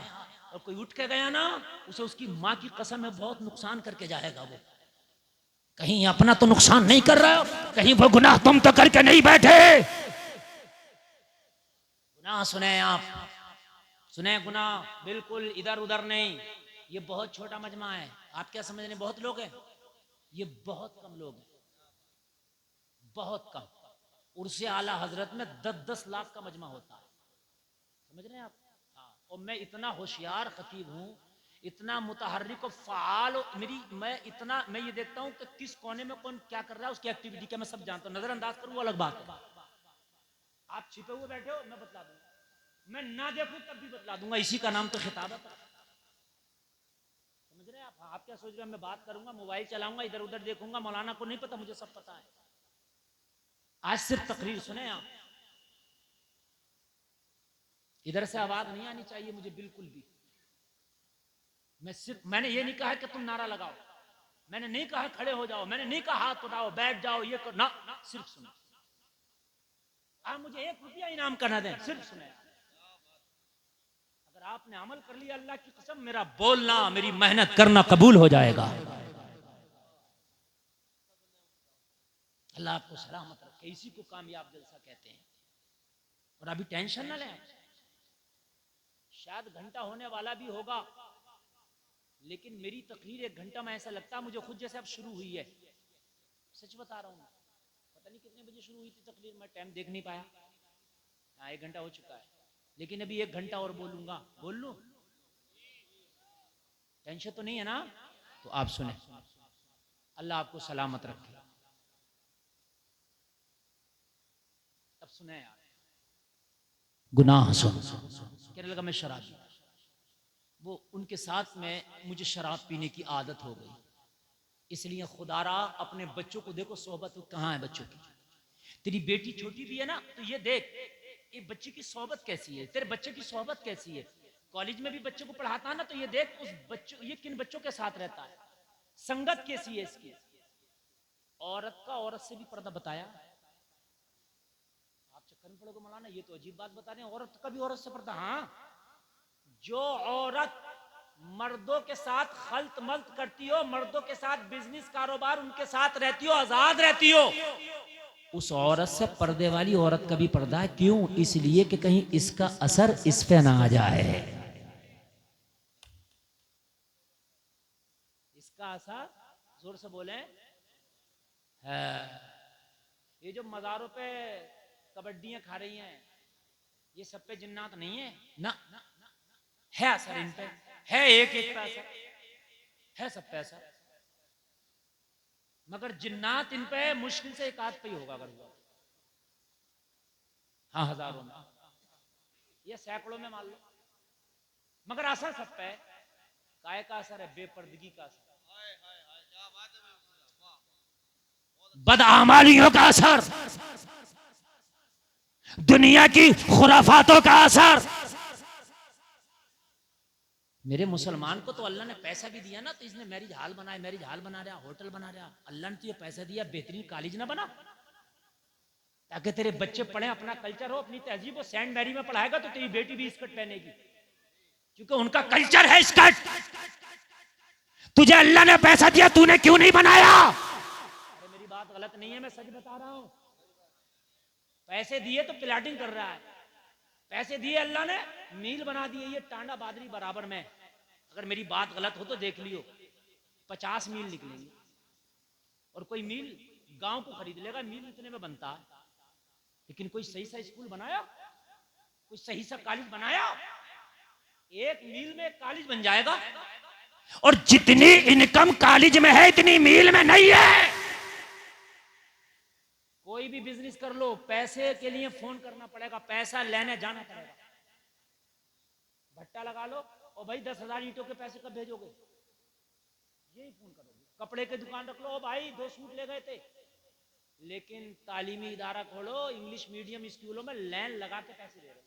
और कोई उठ के गया ना, उसे उसकी माँ की कसम में बहुत नुकसान करके जाएगा। वो कहीं अपना तो नुकसान नहीं कर रहा हो, कहीं वो गुनाह तुम तो करके नहीं बैठे। गुनाह सुने आप, सुने गुनाह बिल्कुल इधर उधर नहीं। ये बहुत छोटा मजमा है, आप क्या समझ रहे हैं बहुत लोग हैं? ये बहुत कम लोग हैं, बहुत कम। उर्से आला हजरत में 10-10 लाख का मजमा होता है, समझ रहे हैं आप? हाँ, और मैं इतना होशियार खतीब हूँ, इतना मुतहर्रिक और फाल, मैं ये देखता हूँ कि किस कोने में कौन क्या कर रहा है, उसकी एक्टिविटी क्या मैं सब जानता हूँ। नजरअंदाज करूँ वो अलग बात है। आप छिपे हुए बैठे हो, मैं बतला दूंगा, मैं ना देखूं तब भी बतला दूंगा, इसी का नाम तो खिताब है। समझ रहे हैं आप? आप क्या सोच रहे हैं मैं बात करूंगा, मोबाइल चलाऊंगा, इधर उधर देखूंगा, मौलाना को नहीं पता, मुझे सब पता है। आज सिर्फ तकरीर सुने आप, इधर से आवाज नहीं आनी चाहिए मुझे बिल्कुल भी। मैंने ये नहीं कहा कि तुम नारा लगाओ, मैंने नहीं कहा खड़े हो जाओ, मैंने नहीं कहा हाथ उठाओ, बैठ जाओ, ये करो ना, सिर्फ सुनो। आप मुझे 1 रुपया इनाम करना दें, सिर्फ सुने। अगर आपने अमल कर लिया, अल्लाह की कसम मेरा बोलना, मेरी मेहनत करना कबूल हो जाएगा। अल्लाह आपको सलामत रखे, इसी को कामयाब जलसा कहते हैं। और अभी टेंशन ना लें, शायद घंटा होने वाला भी होगा, लेकिन मेरी तकरीर 1 घंटा में ऐसा लगता है मुझे खुद जैसे अब शुरू हुई है। सच बता रहा हूँ, पता नहीं कितने बजे शुरू हुई थी तकरीर, मैं टाइम देख नहीं पाया। हाँ 1 घंटा हो चुका है, लेकिन अभी 1 घंटा और बोलूंगा। बोल लूं? टेंशन तो नहीं है ना? तो आप सुने, अल्लाह आपको सलामत रखे। अब सुने यार, गुनाह सुन। कहने लगा मैं शराबी, वो उनके साथ में मुझे शराब पीने की आदत हो गई, इसलिए खुदारा अपने बच्चों को देखो, सोहबत कहाँ है बच्चों की। तेरी बेटी छोटी भी है ना, तो ये देख ये बच्चे की सोहबत कैसी है, तेरे बच्चे की सोहबत कैसी है। कॉलेज में भी बच्चों को पढ़ाता है ना, तो ये देख उस बच्चों, ये किन बच्चों के साथ रहता है, संगत कैसी है इसकी। औरत का औरत से भी पर्दा बताया। आप चक्कर में पड़ोगे मौलाना, ये तो अजीब बात बता रहे हैं, औरत का भी औरत से पर्दा। हाँ, जो औरत मर्दों के साथ खल्त मल्त करती हो, मर्दों के साथ बिजनेस कारोबार उनके साथ रहती हो, आजाद रहती हो, उस औरत से पर्दे वाली औरत का भी पर्दा है। क्यों? इसलिए कि कहीं इसका असर इस पे ना आ जाए, इसका असर, जोर से बोले है। ये जो मज़ारों पे कबड्डियां खा रही हैं, ये सब पे जिन्नात नहीं है ना, है असर इन पे, है एक पे असर है, सब पे असर, मगर जिन्नात इन पे मुश्किल से 1 आध पे ही होगा अगर हुआ। हाँ हजारों में या सैकड़ों में मान लो, मगर असर सब पे है। काय का असर है? बेपर्दगी का असर, बदआमालियों का असर, दुनिया की खुराफातों का असर। मेरे मुसलमान को तो अल्लाह ने पैसा भी दिया ना, तो इसने मैरिज हॉल बनाया, मैरिज हॉल बना रहा, होटल बना रहा। अल्लाह ने तुझे पैसा दिया, बेहतरीन कॉलेज ना बना, ताकि तेरे बच्चे पढ़े, अपना कल्चर हो, अपनी तहजीब हो। सेंट मैरी में पढ़ाएगा तो तेरी बेटी भी स्कर्ट पहनेगी, क्योंकि उनका कल्चर है स्कर्ट। तुझे अल्लाह ने पैसा दिया, तूने क्यों नहीं बनाया? अरे मेरी बात गलत नहीं है, मैं सच बता रहा हूं। पैसे दिए तो प्लाटिंग कर रहा है, पैसे दिए अल्लाह ने, मील बना दिए ये टांडा बादरी बराबर में। अगर मेरी बात गलत हो तो देख लियो, 50 मील निकलेंगे, और कोई मील गांव को खरीद लेगा, मील इतने में बनता है। लेकिन कोई सही सा स्कूल बनाया, कोई सही सा कॉलेज बनाया, 1 मील में कॉलेज बन जाएगा। और जितनी इनकम कॉलेज में है, इतनी मील में नहीं है। कोई भी बिजनेस कर लो, पैसे के लिए फोन करना पड़ेगा, पैसा लेने जाना पड़ेगा। भट्टा लगा लो, और भाई 10,000 ईंटों के पैसे कब भेजोगे, यही फोन करोगे। कपड़े की दुकान रख लो, ओ भाई 2 सूट ले गए थे। लेकिन तालीमी इदारा खोलो, इंग्लिश मीडियम स्कूलों में लाइन लगा के पैसे दे रहे,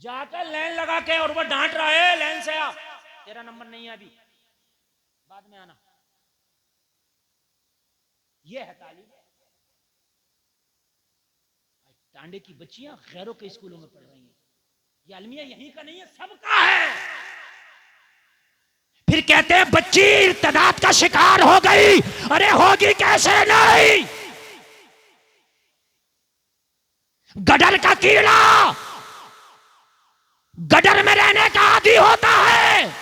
जाकर लाइन लगा के, और वो डांट रहा है लाइन से आ, तेरा नंबर नहीं है अभी, बाद में आना। ये है तालीम। टांडे की बच्चियां गैरों के स्कूलों में पढ़ रही हैं। ये अलमिया यहीं का नहीं है, सबका है। फिर कहते हैं बच्ची इर्तिदाद का शिकार हो गई। अरे होगी कैसे नहीं। गडर का कीड़ा गडर में रहने का आदी होता है,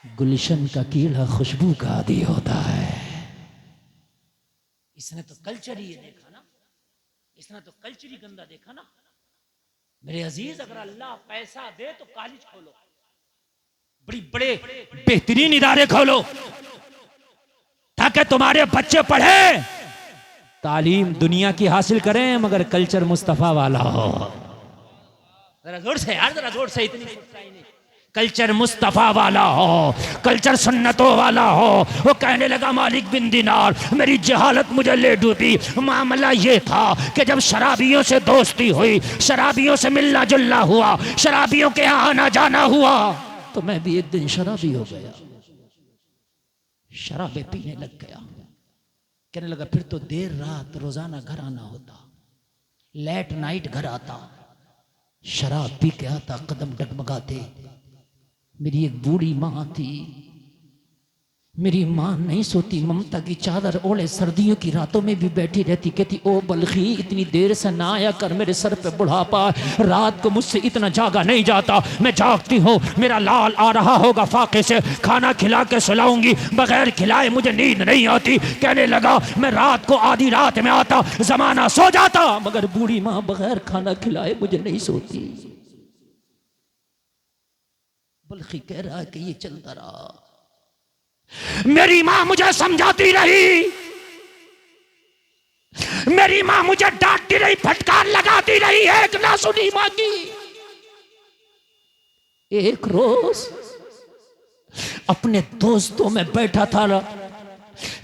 गुलशन का कीड़ा खुशबू का आदी होता है। इसने तो कल्चर ही ये देखा ना, इसने तो कल्चर ही गंदा देखा ना। मेरे अजीज, अगर अल्लाह पैसा दे तो कॉलेज खोलो, बड़ी बड़े बेहतरीन इदारे खोलो, ताकि तुम्हारे बच्चे पढ़े, तालीम दुनिया की हासिल करें, मगर कल्चर मुस्तफा वाला हो। जरा जोर से यार, जरा जोर से, इतनी सच्चाई नहीं। कल्चर मुस्तफा वाला हो, कल्चर सुन्नतों वाला हो। वो कहने लगा मालिक बिन दिनार, मेरी जहालत मुझे ले डूबी। मामला ये था कि जब शराबियों से दोस्ती हुई, शराबियों से मिलना जुलना हुआ, शराबियों के यहाँ आना जाना हुआ, तो मैं भी एक दिन शराबी हो गया, शराबे पीने लग गया। कहने लगा फिर तो देर रात रोजाना घर आना होता, लेट नाइट घर आता, शराब पी के आता, कदम डगमगाते। मेरी एक बूढ़ी माँ थी, मेरी माँ नहीं सोती, ममता की चादर ओढ़े सर्दियों की रातों में भी बैठी रहती, कहती ओ बल्खी इतनी देर से ना आया कर, मेरे सर पे बुढ़ापा, रात को मुझसे इतना जागा नहीं जाता, मैं जागती हूँ, मेरा लाल आ रहा होगा फाके से, खाना खिला के सुलाऊंगी, बगैर खिलाए मुझे नींद नहीं आती। कहने लगा मैं रात को आधी रात में आता, जमाना सो जाता, मगर बूढ़ी माँ बगैर खाना खिलाए मुझे नहीं सोती। बल्खी कह रहा है कि ये चलता रहा। मेरी मां मुझे समझाती रही, मेरी मां मुझे डांटती रही, फटकार लगाती रही, एक ना सुनी मां की। एक रोज अपने दोस्तों में बैठा था,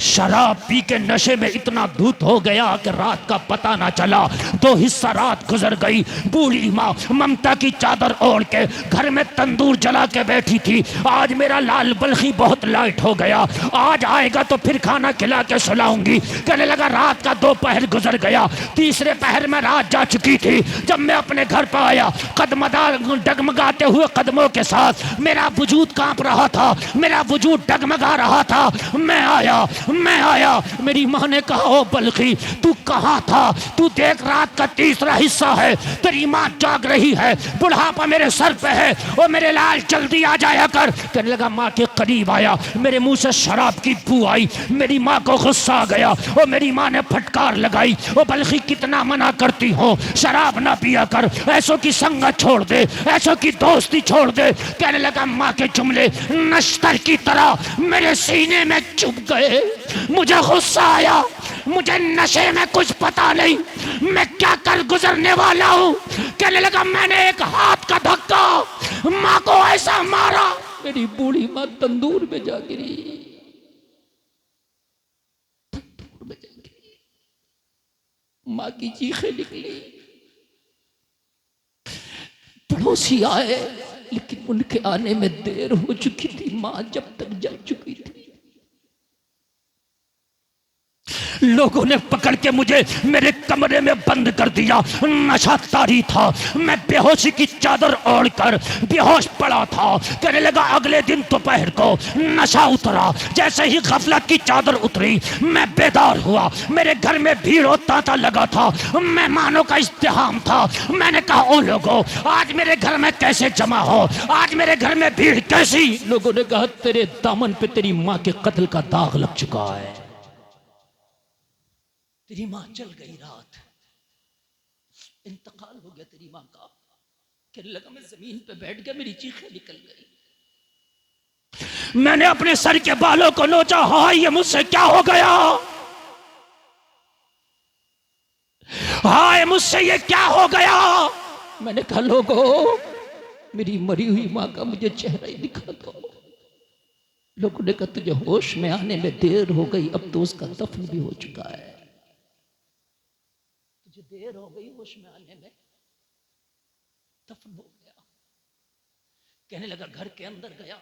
शराब पी के नशे में इतना धूत हो गया कि रात का पता ना चला। 2 हिस्सा रात गुजर गई। बूढ़ी माँ ममता की चादर ओढ़ के घर में तंदूर जला के बैठी थी। आज मेरा लाल बल्खी बहुत लाइट हो गया, आज आएगा तो फिर खाना खिला के सुलाऊंगी। कहने लगा रात का 2 पहर गुजर गया, तीसरे पहर में रात जा चुकी थी। जब मैं अपने घर पर आया, कदमदार डगमगाते हुए कदमों के साथ मेरा वजूद कांप रहा था, मेरा वजूद डगमगा रहा था। मैं आया, मेरी माँ ने कहा ओ बल्खी तू कहाँ था, तू देख रात का तीसरा हिस्सा है, तेरी माँ जाग रही है, बुढ़ापा मेरे सर पे है, ओ मेरे लाल जल्दी आ जाया कर। कहने लगा माँ के करीब आया, मेरे मुंह से शराब की बू आई, मेरी माँ को गुस्सा आ गया, ओ मेरी माँ ने फटकार लगाई, ओ बल्खी कितना मना करती हो, शराब ना पिया कर, ऐसों की संगत छोड़ दे, ऐसों की दोस्ती छोड़ दे। कहने लगा माँ के जुमले नश्तर की तरह मेरे सीने में चुभ गए, मुझे गुस्सा आया, मुझे नशे में कुछ पता नहीं, मैं क्या कर गुजरने वाला हूं। कहने लगा मैंने एक हाथ का धक्का माँ को ऐसा मारा, मेरी बूढ़ी माँ तंदूर में जा गिरी, तंदूर में जा गिरी, माँ की चीखें निकली। पड़ोसी आए, लेकिन उनके आने में देर हो चुकी थी, माँ जब तक जग चुकी थी। लोगों ने पकड़ के मुझे मेरे कमरे में बंद कर दिया, नशा तारी था, मैं बेहोशी की चादर ओढ़कर बेहोश पड़ा था। कहने लगा अगले दिन दोपहर को नशा उतरा, जैसे ही गफलत की चादर उतरी मैं बेदार हुआ, मेरे घर में भीड़ और तांता लगा था, मेहमानों का इज्तिहाम था। मैंने कहा ओ लोगों आज मेरे घर में कैसे जमा हो, आज मेरे घर में भीड़ कैसी। लोगों ने कहा तेरे दामन पे तेरी माँ के कत्ल का दाग लग चुका है, तेरी माँ चल गई, रात इंतकाल हो गया तेरी माँ का। कहने लगा मैं जमीन पे बैठ गया, मेरी चीखें निकल गई, मैंने अपने सर के बालों को नोचा, हाय ये मुझसे क्या हो गया, हाय मुझसे ये क्या हो गया। मैंने कहा लोगों मेरी मरी हुई माँ का मुझे चेहरा ही दिखा दो। लोगों ने कहा तुझे होश में आने में देर हो गई, अब तो उसका दफन भी हो चुका है, तुझे देर हो गई होश में आने में, दफन हो गया। कहने लगा घर के अंदर गया,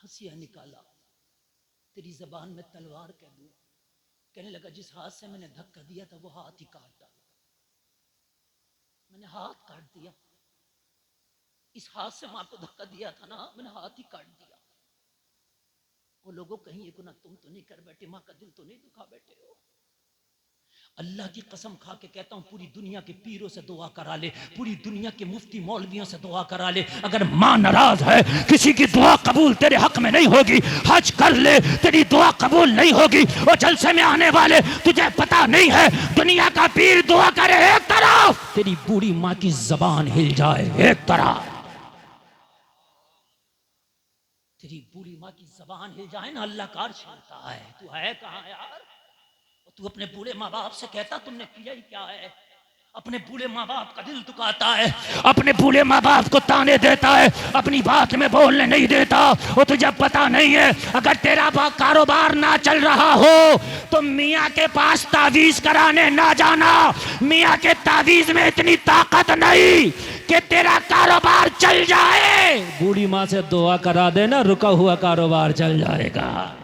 हंसिया निकाला, तेरी जबान में तलवार कह दूं। कहने लगा जिस हाथ से मैंने धक्का दिया था वो हाथ ही काट डाला। मैंने हाथ काट दिया, इस हाथ से मां को धक्का दिया था ना, मैंने हाथ ही काट दिया। वो लोगों कहीं ये गुनाह तुम तो नहीं कर बैठे, मां का दिल तो नहीं दुखा बैठे हो। अल्लाह की कसम खा के कहता हूं, पूरी दुनिया के पीरों से दुआ करा ले, पूरी दुनिया के मुफ्ती मौलवियों से दुआ करा ले, अगर मां नाराज है, किसी की दुआ कबूल तेरे हक में नहीं होगी, हज कर ले, तेरी दुआ कबूल नहीं होगी। और जलसे में आने वाले तुझे पता नहीं है, दुनिया का पीर दुआ करे एक तरफ, तेरी बूढ़ी मां की जबान हिल जाए एक तरफ। तेरी बूढ़ी मां की जबान हिल जाए ना, अल्लाह का अर्श हिलता है। तू है कहां यार? तू अपने बूढ़े माँ बाप से कहता तुमने किया ही क्या है? अपने बूढ़े माँ बाप का दिल दुखाता है, अपने बूढ़े माँ बाप को ताने देता है, अपनी बात में बोलने नहीं देता। वो तुझे पता नहीं है, अगर तेरा कारोबार ना चल रहा हो तो मियाँ के पास तावीज कराने ना जाना। मियाँ के तावीज में इतनी ताकत नहीं कि तेरा कारोबार चल जाए। बूढ़ी माँ से दुआ करा देना, रुका हुआ कारोबार चल जाएगा।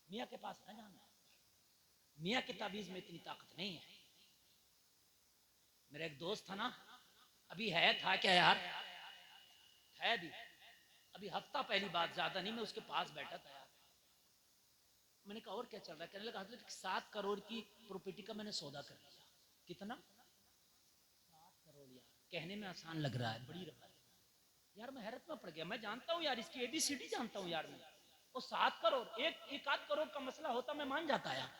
मियाँ के पास न जाना, मियाँ के तावीज में इतनी ताकत नहीं है। मेरा एक दोस्त था ना, अभी था क्या यार, है अभी हफ्ता पहली बात, ज्यादा नहीं, मैं उसके पास बैठा था यार। मैंने कहा और क्या चल रहा है? कहने लगा हजरत 7 करोड़ की प्रॉपर्टी का मैंने सौदा कर लिया। कितना? 7 करोड़। यार कहने में आसान लग रहा है, बड़ी रकम यार। मैं हैरत में पड़ गया। मैं जानता हूँ यार, इसकी ABCD जानता हूँ यार मैं। वो 7 करोड़, एक आध करोड़ का मसला होता मैं मान जाता यार।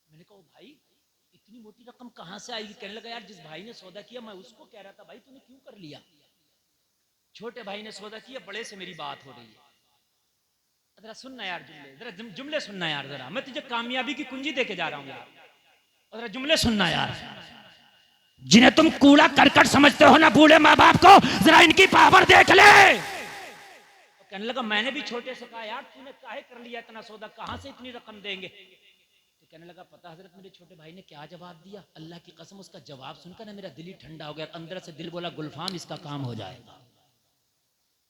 मैंने कहा भाई इतनी मोटी रकम कहां से आएगी? कहने लगा यार जिस भाई ने सौदा किया, मैं उसको कह रहा था भाई तूने क्यों कर लिया? छोटे भाई ने सौदा किया, बड़े से मेरी बात हो रही है। जरा सुनना यार जुमले, जरा जुमले सुनना यार, जरा मैं तुझे कामयाबी की कुंजी देके जा रहा हूं यार, जरा जुमले सुनना यार। जिन्हें तुम कूड़ा करकट समझते हो ना बूढ़े माँ बाप को, जरा इनकी पावर देख ले। कहने लगा मैंने भी छोटे से कहा यार तूने काहे कर लिया इतना सौदा, कहां से इतनी रकम देंगे? तो कहने लगा पता हजरत मेरे छोटे भाई ने क्या जवाब दिया? अल्लाह की कसम उसका जवाब सुनकर ना मेरा दिल ही ठंडा हो गया। अंदर से दिल बोला गुलफाम इसका काम हो जाएगा।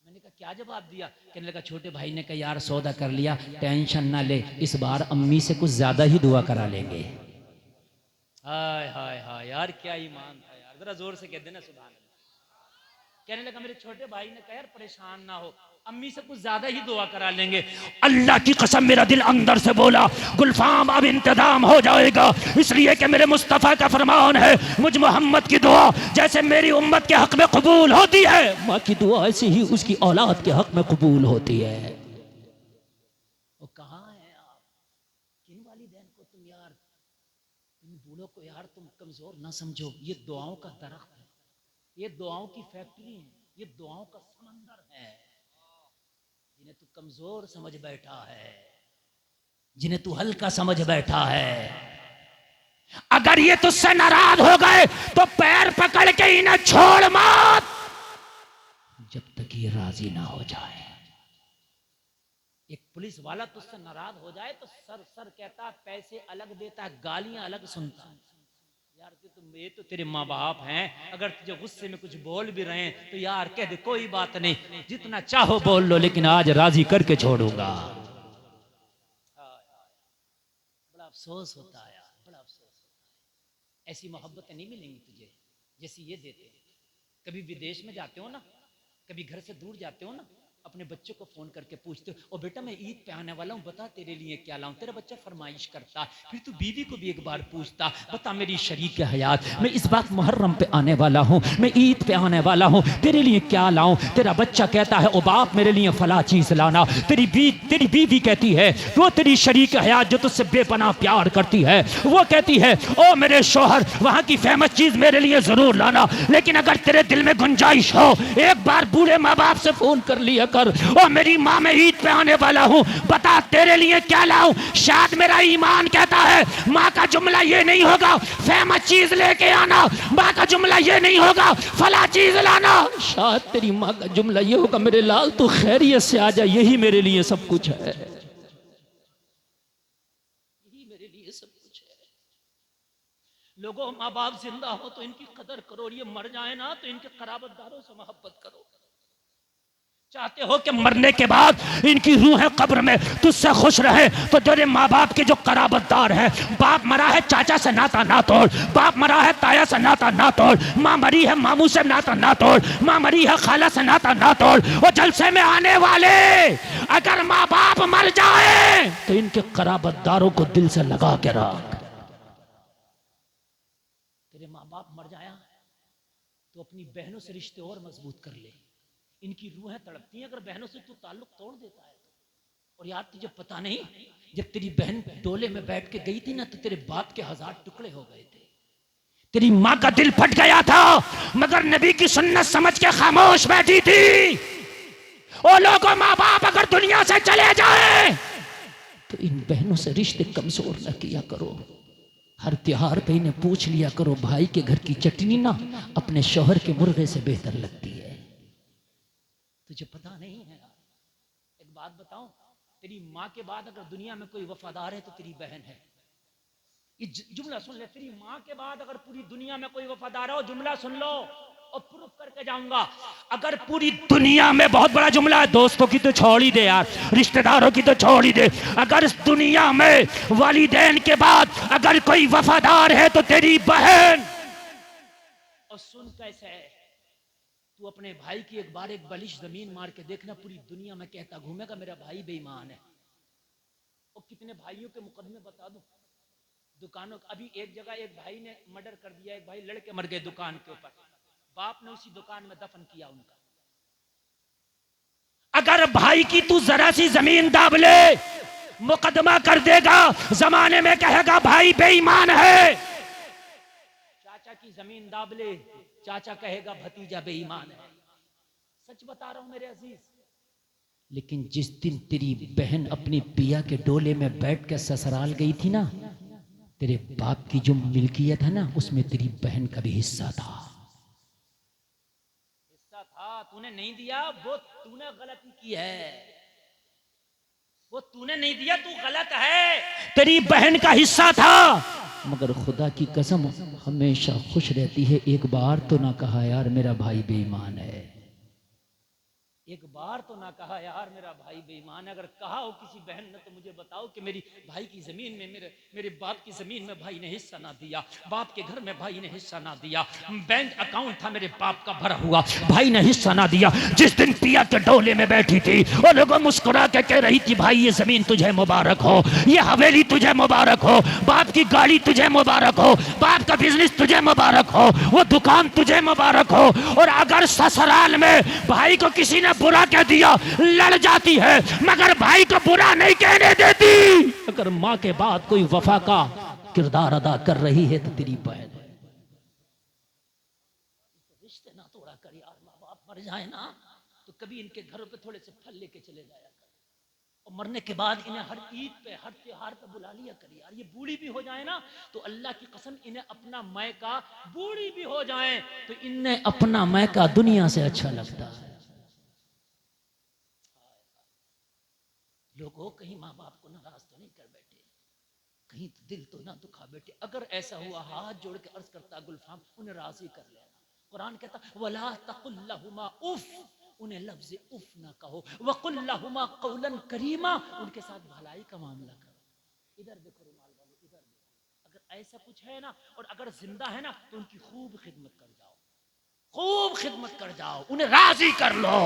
मैंने कहा क्या जवाब दिया? कहने लगा छोटे भाई ने कहा यार सौदा कर लिया, टेंशन ना ले, इस बार अम्मी से कुछ ज्यादा ही दुआ करा लेंगे। हाय हाय हाय यार क्या ईमान था यार, जरा जोर से कह देना सुभान अल्लाह। कहने लगा मेरे छोटे भाई ने कहा यार परेशान ना हो, अम्मी से कुछ ज्यादा ही दुआ करा लेंगे। अल्लाह की कसम मेरा दिल अंदर से बोला गुलफाम अब इंतजाम हो जाएगा, इसलिए कि मेरे मुस्तफ़ा का फरमान है मुझ मोहम्मद की दुआ जैसे मेरी उम्मत के हक में कबूल होती है, माँ की दुआ ऐसे ही उसकी औलाद के हक में कबूल होती है। वो कहाँ है आप? किन वालिदैन को तुम यार, इन बूढ़ों को यार तुम कमजोर ना समझो। ये दुआओं का दरख्त है, ये दुआओं की फैक्ट्री है, ये दुआओं का समंदर है। जिन्हें तू कमजोर समझ बैठा है, जिन्हें तू हल्का समझ बैठा है, अगर ये तुझसे नाराज हो गए तो पैर पकड़ के इन्हें छोड़ मत जब तक ये राजी ना हो जाए। एक पुलिस वाला तुझसे नाराज हो जाए तो सर सर कहता, पैसे अलग देता, गालियां अलग सुनता। यार ये तो तेरे माँ बाप हैं, अगर तुझे गुस्से में कुछ बोल भी रहे हैं तो यार कह दे कोई बात नहीं, जितना चाहो बोल लो, लेकिन आज राजी करके छोड़ूंगा। बड़ा अफसोस होता है यार, बड़ा अफसोस होता है। ऐसी मोहब्बतें नहीं मिलेंगी तुझे जैसी ये देते हैं। कभी विदेश में जाते हो ना, कभी घर से दूर जाते हो ना, अपने बच्चे को फोन करके पूछते हो ओ बेटा मैं ईद पे आने वाला हूँ, बता तेरे लिए क्या लाऊं। तेरा बच्चा फरमाइश करता, फिर तू बीवी को भी एक बार पूछता, बता मेरी शरीक हयात मैं इस बात मुहर्रम पे आने वाला हूँ, मैं ईद पे आने वाला हूँ, तेरे लिए क्या लाऊं। तेरा बच्चा कहता है ओ बाप मेरे लिए फला चीज लाना। तेरी बीवी कहती है, वो तेरी शरीक हयात जो तुझसे बेपनाह प्यार करती है, वो कहती है ओ मेरे शोहर वहां की फेमस चीज मेरे लिए जरूर लाना। लेकिन अगर तेरे दिल में गुंजाइश हो, एक बार बूढ़े माँ बाप से फोन कर लिया कर, ओ मेरी माँ मैं ईद पे आने वाला हूँ, बता तेरे लिए क्या लाऊं। शायद मेरा ईमान कहता है माँ का जुमला ये नहीं होगा फेमस चीज लेके आना, माँ का जुमला ये नहीं होगा फला चीज लाना। शायद तेरी माँ का जुमला ये होगा मेरे लाल तू खैरियत से आ जा, यही मेरे लिए सब कुछ है, यही मेरे लिए सब कुछ है। लोगों, माँ बाप जिंदा हो तो इनकी कदर करो, और ये मर जाए ना तो इनके कराबतदारों से मोहब्बत करो। चाहते हो कि मरने के बाद इनकी रूहें कब्र में तुझसे खुश रहे तो तेरे माँ बाप के जो कराबतदार हैं, बाप मरा है चाचा से नाता ना तोड़, बाप मरा है ताया से नाता ना तोड़, माँ मरी है मामू से नाता ना तोड़, माँ मरी है खाला से नाता ना तोड़। और जलसे में आने वाले अगर माँ बाप मर जाए तो इनके कराबतदारों को दिल से लगा के रख। तेरे माँ बाप मर जाया तो अपनी बहनों से रिश्ते और मजबूत कर ले। इनकी रूहें तड़पती हैं अगर बहनों से तू ताल्लुक तोड़ देता है तो। और यार तुझे पता नहीं, जब तेरी बहन डोले में बैठ के गई थी ना तो तेरे बाप के 1000 टुकड़े हो गए थे। तेरी माँ का दिल फट गया था मगर नबी की सुन्नत समझ के खामोश बैठी थी। ओ लोगों, माँ बाप अगर दुनिया से चले जाए तो इन बहनों से रिश्ते कमजोर न किया करो। हर त्योहार पे इन्हें पूछ लिया करो, भाई के घर की चटनी ना अपने शौहर के मुर्गे से बेहतर लगती है। तुझे पता नहीं है यार, एक बात बताऊं, तेरी माँ के बाद अगर दुनिया में कोई वफादार है तो तेरी बहन है। ये जुमला सुन ले, तेरी माँ के बाद अगर पूरी दुनिया में कोई वफादार हो, जुमला सुन लो और प्रूफ करके जाऊंगा। अगर पूरी दुनिया में, बहुत बड़ा जुमला है, दोस्तों की तो छोड़ ही दे यार, रिश्तेदारों की तो छोड़ ही दे, अगर इस दुनिया में वालिदैन के बाद अगर कोई वफादार है तो तेरी बहन। और सुन कैसे है, तू अपने भाई की एक बार एक बलिश जमीन मार के देखना, पूरी दुनिया में कहता घूमेगा मेरा भाई बेईमान है। और कितने भाइयों के मुकदमे बता दूं, दुकानों, अभी एक जगह एक भाई ने मर्डर कर दिया, एक भाई लड़के मर गए दुकान के ऊपर, बाप ने उसी दुकान में दफन किया उनका। अगर भाई की तू जरा सी जमीन दाब ले मुकदमा कर देगा, जमाने में कहेगा भाई बेईमान है। चाचा की जमीन दाब ले, चाचा कहेगा भतीजा बेईमान है। सच बता रहा हूं मेरे अजीज। लेकिन जिस दिन तेरी बहन अपनी पिया के डोले में बैठ के ससुराल गई थी ना, तेरे बाप की जो मिल्कियत है ना उसमें तेरी बहन का भी हिस्सा था। हिस्सा था, तूने नहीं दिया, वो तूने गलती की है, वो तूने नहीं दिया, तू गलत है। तेरी बहन का हिस्सा था मगर खुदा की कसम हमेशा खुश रहती है, एक बार तो ना कहा यार मेरा भाई बेईमान है। एक बार तो ना कहा यार मेरा भाई बेईमान है। अगर कहा हो किसी बहन ने तो मुझे बताओ कि मेरी भाई की जमीन में, मेरे बाप की जमीन में भाई ने हिस्सा ना दिया, बाप के घर में भाई ने हिस्सा ना दिया, बैंक अकाउंट था मेरे बाप का भरा हुआ, भाई ने हिस्सा ना दिया। जिस दिन पिया के डोले में बैठी थी वो लोगों मुस्कुरा के कह रही थी भाई ये जमीन तुझे मुबारक हो, ये हवेली तुझे मुबारक हो, बाप की गाड़ी तुझे मुबारक हो, बाप का बिजनेस तुझे मुबारक हो, वो दुकान तुझे मुबारक हो। और अगर ससुराल में भाई को किसी ने बुरा कह दिया लड़ जाती है मगर भाई को बुरा नहीं कहने देती। अगर माँ के बाद कोई वफा का किरदार अदा कर रही है तो तेरी बहन है। रिश्ते ना तोड़ा कर यार, माँ बाप मर जाए ना तो कभी इनके घरों पे थोड़े से फल लेके चले जाया कर, और मरने के बाद इन्हें हर ईद पे हर त्योहार पे बुला लिया कर यार। ये बूढ़ी भी हो जाए ना तो अल्लाह की कसम इन्हें अपना मैका, बूढ़ी भी हो जाए तो इन्हें अपना मैका दुनिया से अच्छा लगता है। लोगों, कहीं माँ बाप को नाराज तो नहीं कर बैठे, कहीं तो दिल तो ना दुखा बैठे। अगर ऐसा हुआ हाथ जोड़ के अर्ज करता गुलफाम, उन्हें राजी कर लेना। कुरान कहता वला तकुल लहुमा उफ, उन्हें लफ्ज़ उफ ना कहो, वकुल लहुमा कौलन करीमा, उनके साथ भलाई का मामला करो। इधर देखो रुमाल वालों, इधर देखो। अगर ऐसा कुछ है ना, और अगर जिंदा है ना तो उनकी खूब खिदमत कर जाओ, खूब खिदमत कर जाओ, उन्हें राजी कर लो।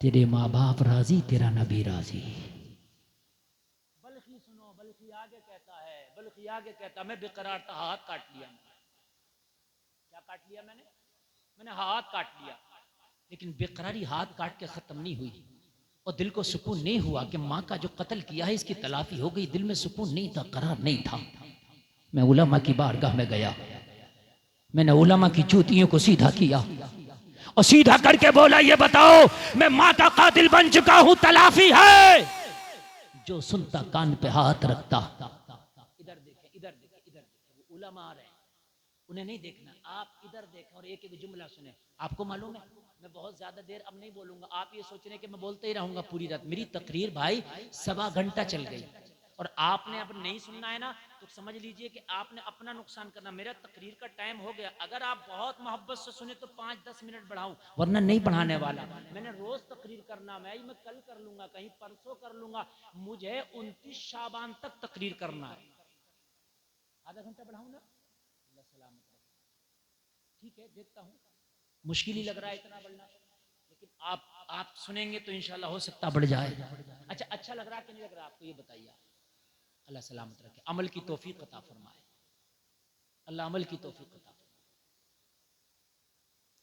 तेरे माँ बाप राजी, तेरा नबी राजी। बल्कि सुनो, बल्कि आगे कहता है, बल्कि आगे कहता मैं बेकरार था, हाथ काट लिया। क्या काट लिया मैंने हाथ काट लिया। लेकिन बेकरारी हाथ काट के खत्म नहीं हुई और दिल को सुकून नहीं हुआ कि माँ का जो कत्ल किया है इसकी तलाफी हो गई। दिल में सुकून नहीं था, करार नहीं था। मैं उलमा की बारगाह में गया, मैंने उलमा की जूतियों को सीधा किया और सीधा करके बोला ये बताओ मैं माँ का कातिल बन चुका हूं, तलाफी है? जो सुनता कान पे हाथ रखता। इधर देखें, इधर देखें, इधर देखें, वो उलमा आ रहे हैं, उन्हें नहीं देखना, आप इधर देखें और एक एक जुमला सुने। आपको मालूम है मैं बहुत ज्यादा देर अब नहीं बोलूंगा, आप ये सोच रहे हैं कि मैं बोलते ही रहूंगा पूरी रात। मेरी तकरीर भाई 1.25 घंटा चल गई, और आपने अब नहीं सुनना है ना तो समझ लीजिए कि आपने अपना नुकसान करना। मेरा तकरीर का टाइम हो गया, अगर आप बहुत मोहब्बत से सुने तो 5-10 मिनट बढ़ाऊं, वरना नहीं बढ़ाने वाला। मैंने रोज तकरीर करना, मैं कल कर लूंगा, कहीं परसों कर लूंगा, मुझे 29 शाबान तक तकरीर करना है। आधा घंटा बढ़ाऊं ना, अल्लाह सलामत रखे। ठीक है, देखता हूं, मुश्किल ही लग रहा है इतना बढ़ना, लेकिन आप सुनेंगे तो इंशाल्लाह हो सकता बढ़ जाए। अच्छा लग रहा है कि नहीं लग रहा आपको, ये बताइए। अल्लाह सलामत रखे, अमल की तौफीक अता फरमाए, अल्लाह अमल की तौफीक अता फरमाए।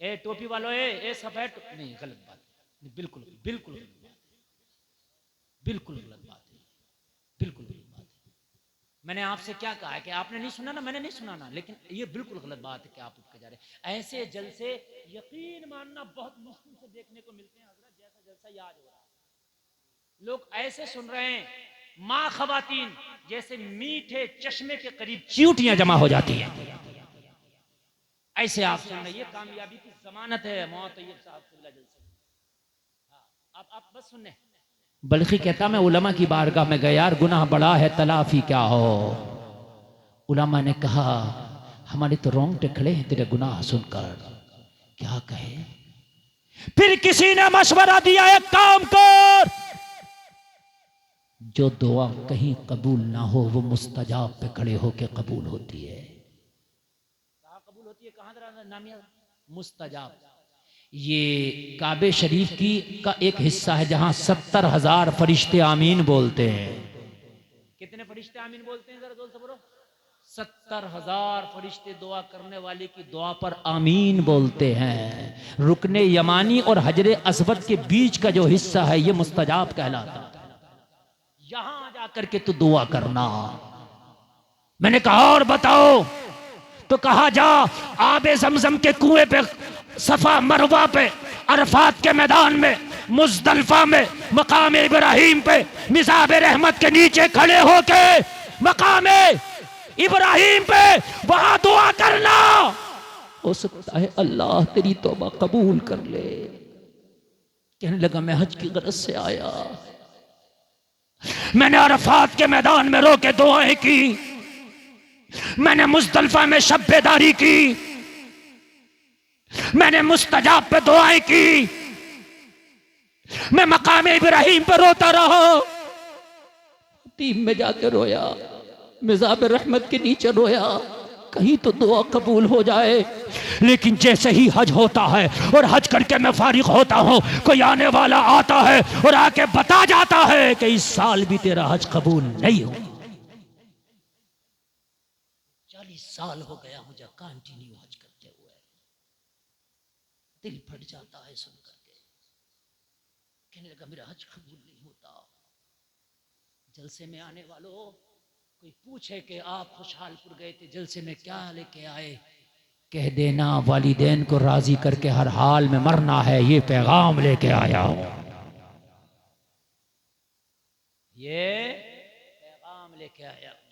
ए टोपी वालों, ए सफेद नहीं, गलत बात नहीं, बिल्कुल बिल्कुल गलत बात है, बिल्कुल गलत बात है, बिल्कुल गलत बात है। मैंने आपसे क्या कहा है कि आपने नहीं सुना ना, मैंने नहीं सुना ना, लेकिन ये बिल्कुल गलत बात है कि आप उठ के जा रहे हैं। ऐसे जलसे यकीन मानना बहुत मुश्किल से देखने को मिलते हैं हजरत, जैसा जलसा याद हो रहा है। लोग ऐसे सुन रहे हैं, माँ खवातीन जैसे मीठे चश्मे के करीब चींटियां जमा हो जाती हैं, ऐसे आप सुन रहे हैं। ये कामयाबी की जमानत है मौत तैयब साहब किबला जलसे। आप बस सुनने। बल्कि कहता मैं उलमा की बारगाह में गया, यार गुनाह बड़ा है, तलाफी क्या हो। उलमा ने कहा हमारे तो रोंगटे खड़े हैं तेरे गुनाह सुनकर, क्या कहे। फिर किसी ने मशवरा दिया, एक काम कर, जो दुआ कहीं कबूल ना हो वो मुस्तजाब पे खड़े होके कबूल होती है। कहाँ कबूल होती है, कहाँ नामिया मुस्तजाब। ये काबे शरीफ की का एक हिस्सा है जहां 70,000 फरिश्ते आमीन बोलते हैं। कितने फरिश्ते आमीन बोलते हैं, जरा जोर से बोलो। 70,000 फरिश्ते दुआ करने वाले की दुआ पर आमीन बोलते हैं। रुकने यमानी और हजरे अस्वद के बीच का जो हिस्सा है ये मुस्तजाब कहलाता है। यहां जाकर के तू दुआ करना। मैंने कहा और बताओ, तो कहा जा आबे जमजम के कुएं पे, सफा मरवा पे, अरफात के मैदान में, मुजदलफा में, मकाम इब्राहिम पे, मिज़ाब रहमत के नीचे खड़े होके मकाम इब्राहिम पे वहां दुआ करना। हो सकता है अल्लाह तेरी तौबा कबूल कर ले। कहने लगा मैं हज की गरज से आया, मैंने अरफात के मैदान में रो के दुआएं की, मैंने मुजदलफा में शब्बेदारी की, मैंने मुस्तजाब पे दुआएं की, मैं मकाम इब्राहिम पे रोता रहा, तीम में जाके रोया, मिज़ाब रहमत के नीचे रोया, कहीं तो दुआ कबूल हो जाए। लेकिन जैसे ही हज होता है और हज करके मैं फारिग होता हूं, कोई आने वाला आता है और आके बता जाता है कि इस साल भी तेरा हज कबूल नहीं हो। 40 साल हो गया मुझे कंटिन्यू हज करते हुए, दिल फट जाता है सुन करके। कहने लगा मेरा हज कबूल नहीं होता। जलसे में आने वालों, कोई पूछे कि आप खुशहालपुर गए थे, जलसे में क्या लेके आए, कह देना वालिदैन को राजी करके हर हाल में मरना है, ये पैगाम लेके आया हूं, ये पैगाम लेके आया हूं।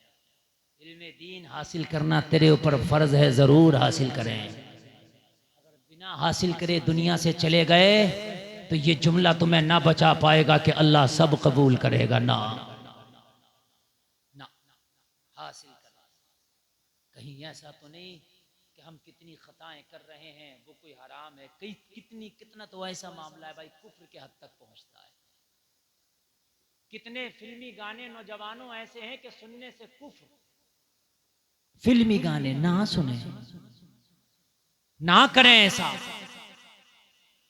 इल्मे दीन हासिल करना तेरे ऊपर फर्ज है, जरूर हासिल करें। अगर बिना हासिल करे दुनिया से चले गए तो ये जुमला तुम्हें ना बचा पाएगा कि अल्लाह सब कबूल करेगा। ना ना, हासिल करना। कहीं ऐसा तो नहीं कि हम कितनी खताएं कर रहे हैं वो कोई हराम है, कई कितना तो ऐसा मामला है भाई कुफ्र के हद तक पहुंचता है। कितने फिल्मी गाने नौजवानों ऐसे हैं कि सुनने से कुफ्र। फिल्मी गाने ना सुने, ना करें ऐसा।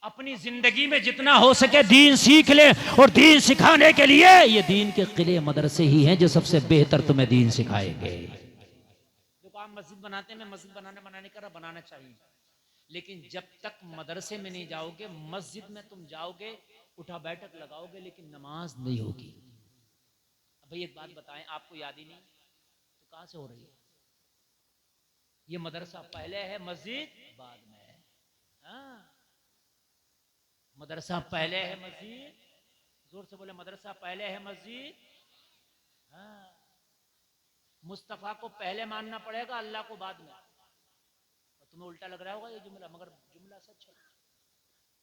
अपनी जिंदगी में जितना हो सके दीन सीख ले, और दीन सिखाने के लिए ये दीन के किले मदरसे ही हैं जो सबसे बेहतर तुम्हें दीन सिखाएंगे। देखो आप मस्जिद बनाते हैं, मैं मस्जिद बनाने का बनाना चाहिए, लेकिन जब तक मदरसे में नहीं जाओगे, मस्जिद में तुम जाओगे, उठा बैठक लगाओगे, लेकिन नमाज नहीं होगी। अब भाई एक बात बताएं, आपको याद ही नहीं तो कहां से हो रही है? ये मदरसा पहले है, मस्जिद बाद में है। हाँ, मदरसा पहले है, मस्जिद, जोर से बोले, मदरसा पहले है, मस्जिद। हाँ, मुस्तफा को पहले मानना पड़ेगा, अल्लाह को बाद में। और तुम्हें उल्टा लग रहा होगा ये जुमला, मगर जुमला सच है।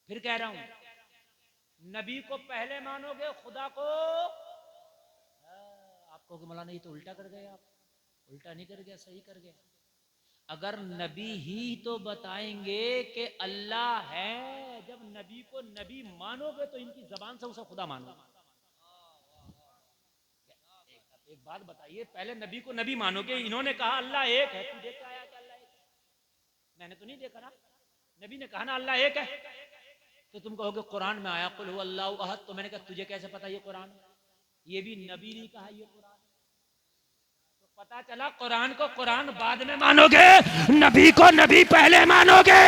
फिर कह रहा हूं, नबी को पहले मानोगे, खुदा को। आपको कहोगे मौलाना ये तो उल्टा कर गए, आप उल्टा नहीं कर गया, सही कर गया। अगर नबी ही तो बताएंगे कि अल्लाह है, जब नबी को नबी मानोगे तो इनकी जबान से उसे खुदा मानो। एक बात बताइए, पहले नबी को नबी मानोगे, इन्होंने कहा अल्लाह एक है, तू देख के आया कि अल्लाह एक है? मैंने तो नहीं देखा ना, नबी ने कहा ना अल्लाह एक है। तो तुम कहोगे कुरान में आया कुल हुवल्लाहु अहद, तो मैंने कहा तुझे कैसे पता ये कुरान? ये भी नबी नहीं कहा ये कुरान। तो पता चला कुरान को कुरान बाद में मानोगे, नबी को नबी पहले मानोगे।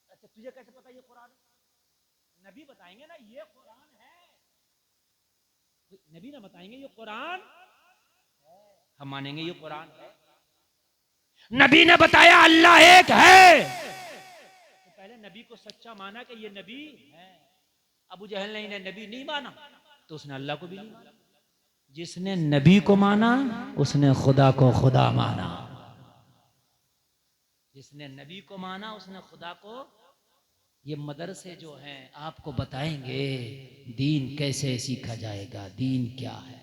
अच्छा तुझे कैसे पता ये कुरान? नबी बताएंगे ना ये कुरान है, नबी ना बताएंगे ये कुरान है, हम मानेंगे ये कुरान है। नबी ने बताया अल्लाह एक है, तो पहले नबी को सच्चा माना कि ये नबी है। अबू जहल ने इन्हें नबी नहीं माना तो उसने अल्लाह को भी नहीं माना। जिसने नबी को माना उसने खुदा को खुदा माना, जिसने नबी को माना उसने खुदा को। ये मदरसे जो हैं आपको बताएंगे दीन कैसे सीखा जाएगा, दीन क्या है।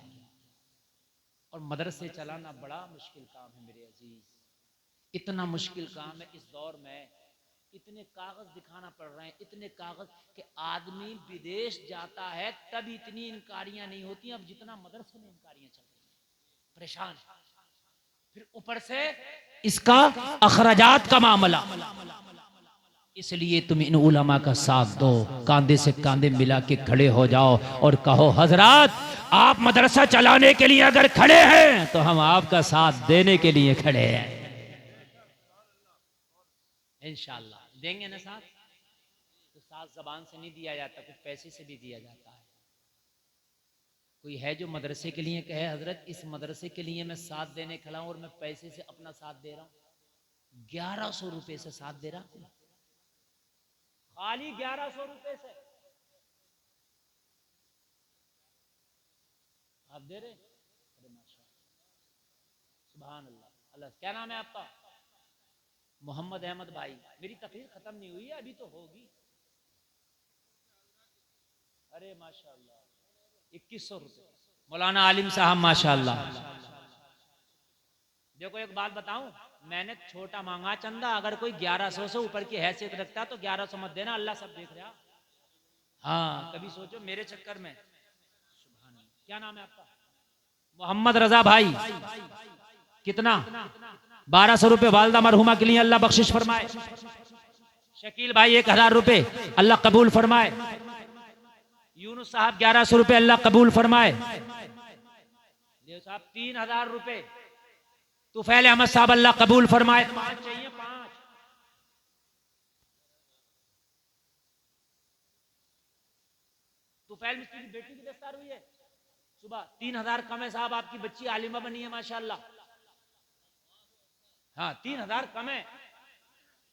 और मदरसे चलाना बड़ा मुश्किल काम है मेरे अजीज, इतना मुश्किल काम है। इस दौर में इतने कागज दिखाना पड़ रहे हैं, इतने कागज कि आदमी विदेश जाता है तब इतनी इनकारियां नहीं होती अब जितना मदरसे में इनकारियां चल रही हैं। परेशान, फिर ऊपर से इसका अखराजात का मामला। इसलिए तुम इन उलमा का साथ दो, कांधे से कांधे मिला के खड़े हो जाओ और कहो हजरात आप मदरसा चलाने के लिए अगर खड़े हैं तो हम आपका साथ देने के लिए खड़े हैं। इंशाअल्लाह देंगे ना साथ। तो साथ जबान से नहीं दिया जाता, कुछ पैसे से भी दिया जाता है। कोई है जो मदरसे के लिए कहे हजरत इस मदरसे के लिए मैं साथ देने खड़ा हूं और मैं पैसे से अपना साथ दे रहा हूं, 1100 रुपए से साथ दे रहा हूं, खाली 1100 रुपए से आप दे रहे? अरे माशाअल्लाह, सुभान अल्लाह। अल्लाह क्या नाम है आपका? मोहम्मद अहमद भाई। मेरी तकरीर खत्म नहीं हुई है, अभी तो होगी। अरे माशाअल्लाह 2100 रुपए। मौलाना आलिम साहब माशाअल्लाह। देखो एक बात बताऊं, मैंने छोटा मांगा चंदा, अगर कोई 1100 से ऊपर की हैसियत रखता तो 1100 मत देना, अल्लाह सब देख रहा। हाँ कभी सोचो मेरे चक्कर में। सुभान अल्लाह। क्या नाम है आपका? मोहम्मद रजा भाई। कितना? 1200 रुपए वालदा मरहुमा के लिए अल्लाह बख्शिश फरमाए। शकील भाई 1000 रुपए अल्लाह कबूल फरमाए। यूनुस साहब 1100 रुपए अल्लाह कबूल फरमाए। देव साहब 3000 रुपए। तुफैल अहमद साहब अल्लाह कबूल फरमाए। 5 चाहिए, 5। तुफैल मिस्त्री की बेटी की दस्तार हुई है सुबह। 3000 कम है साहब, आपकी बच्ची आलिमा बनी है माशाअल्लाह। हाँ 3000 कम है।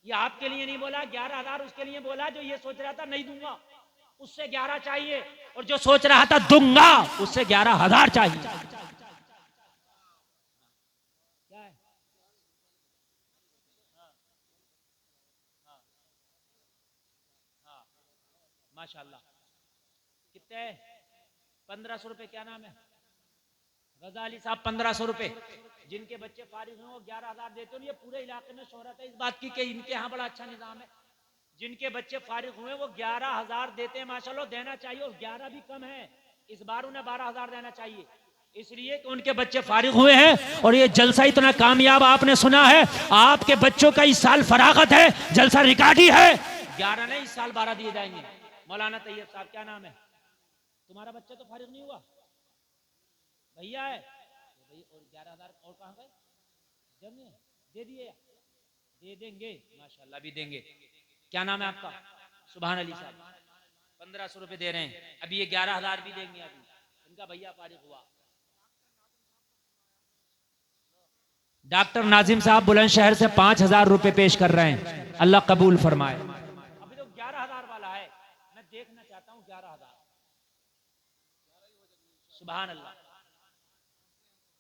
ये आपके लिए नहीं बोला, 11000 उसके लिए बोला जो ये सोच रहा था नहीं दूंगा, उससे 11 चाहिए, और जो सोच रहा था दूंगा उससे 11000 चाहिए। क्या है? हाँ माशाअल्लाह। कितने? 1500 रुपए। क्या नाम है? रजा अली साहब 1500 रुपए। जिनके बच्चे फारिग हुए वो 11000 देते हो। ये पूरे इलाके में शोहरत है इस बात की कि इनके यहाँ बड़ा अच्छा निजाम है। जिनके बच्चे फारिग हुए वो 11000 देते हैं माशाल्लाह, देना चाहिए। और 11 भी कम है, इस बार उन्हें 12000 देना चाहिए, इसलिए कि उनके बच्चे फारिग हुए हैं। और ये जलसा इतना कामयाब आपने सुना है, आपके बच्चों का इस साल फरागत है, जलसा रिकॉर्ड ही है। 11 नहीं, इस साल 12 दिए जाएंगे। मौलाना तैयब साहब क्या नाम है तुम्हारा? बच्चा तो फारिग नहीं हुआ, भैया है और 11000 और कहाँ गए? दे दिए? दे देंगे माशाल्लाह, भी देंगे। क्या नाम है आपका? सुभान अली साहब 1500 रुपए दे रहे हैं। अभी ये 11000 भी देंगे। अभी इनका भैया फारिग हुआ। डॉक्टर नाजिम साहब बुलंदशहर से 5000 रुपए पेश कर रहे हैं, अल्लाह कबूल फरमाए। अभी तो 11000 वाला है, मैं देखना चाहता हूँ 11000। सुभान अल्लाह।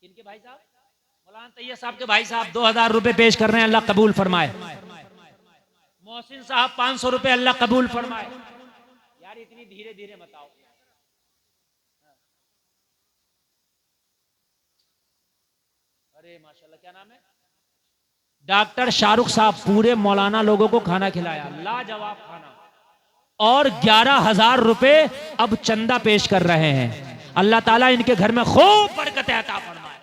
इनके भाई साहब मौलाना तैयब साहब के भाई साहब 2000 रुपए पेश कर रहे हैं, अल्लाह कबूल फरमाए। मोहसिन साहब 500 रुपए, अल्लाह कबूल फरमाए। यार इतनी धीरे धीरे मत आओ। अरे माशाल्लाह, क्या नाम है? डॉक्टर शाहरुख साहब पूरे मौलाना लोगों को खाना खिलाया, लाजवाब खाना। और 11,000 रुपए अब चंदा पेश कर रहे हैं। अल्लाह ताला इनके घर में खूब बरकत अता फरमाए।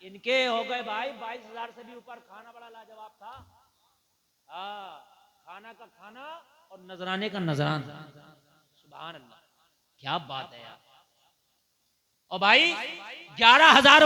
इनके हो गए भाई 22,000 से भी ऊपर। खाना बड़ा लाजवाब था। हाँ, खाना का खाना और नजराने का नजरान। सुभान अल्लाह, क्या बात है यार। और भाई 11,000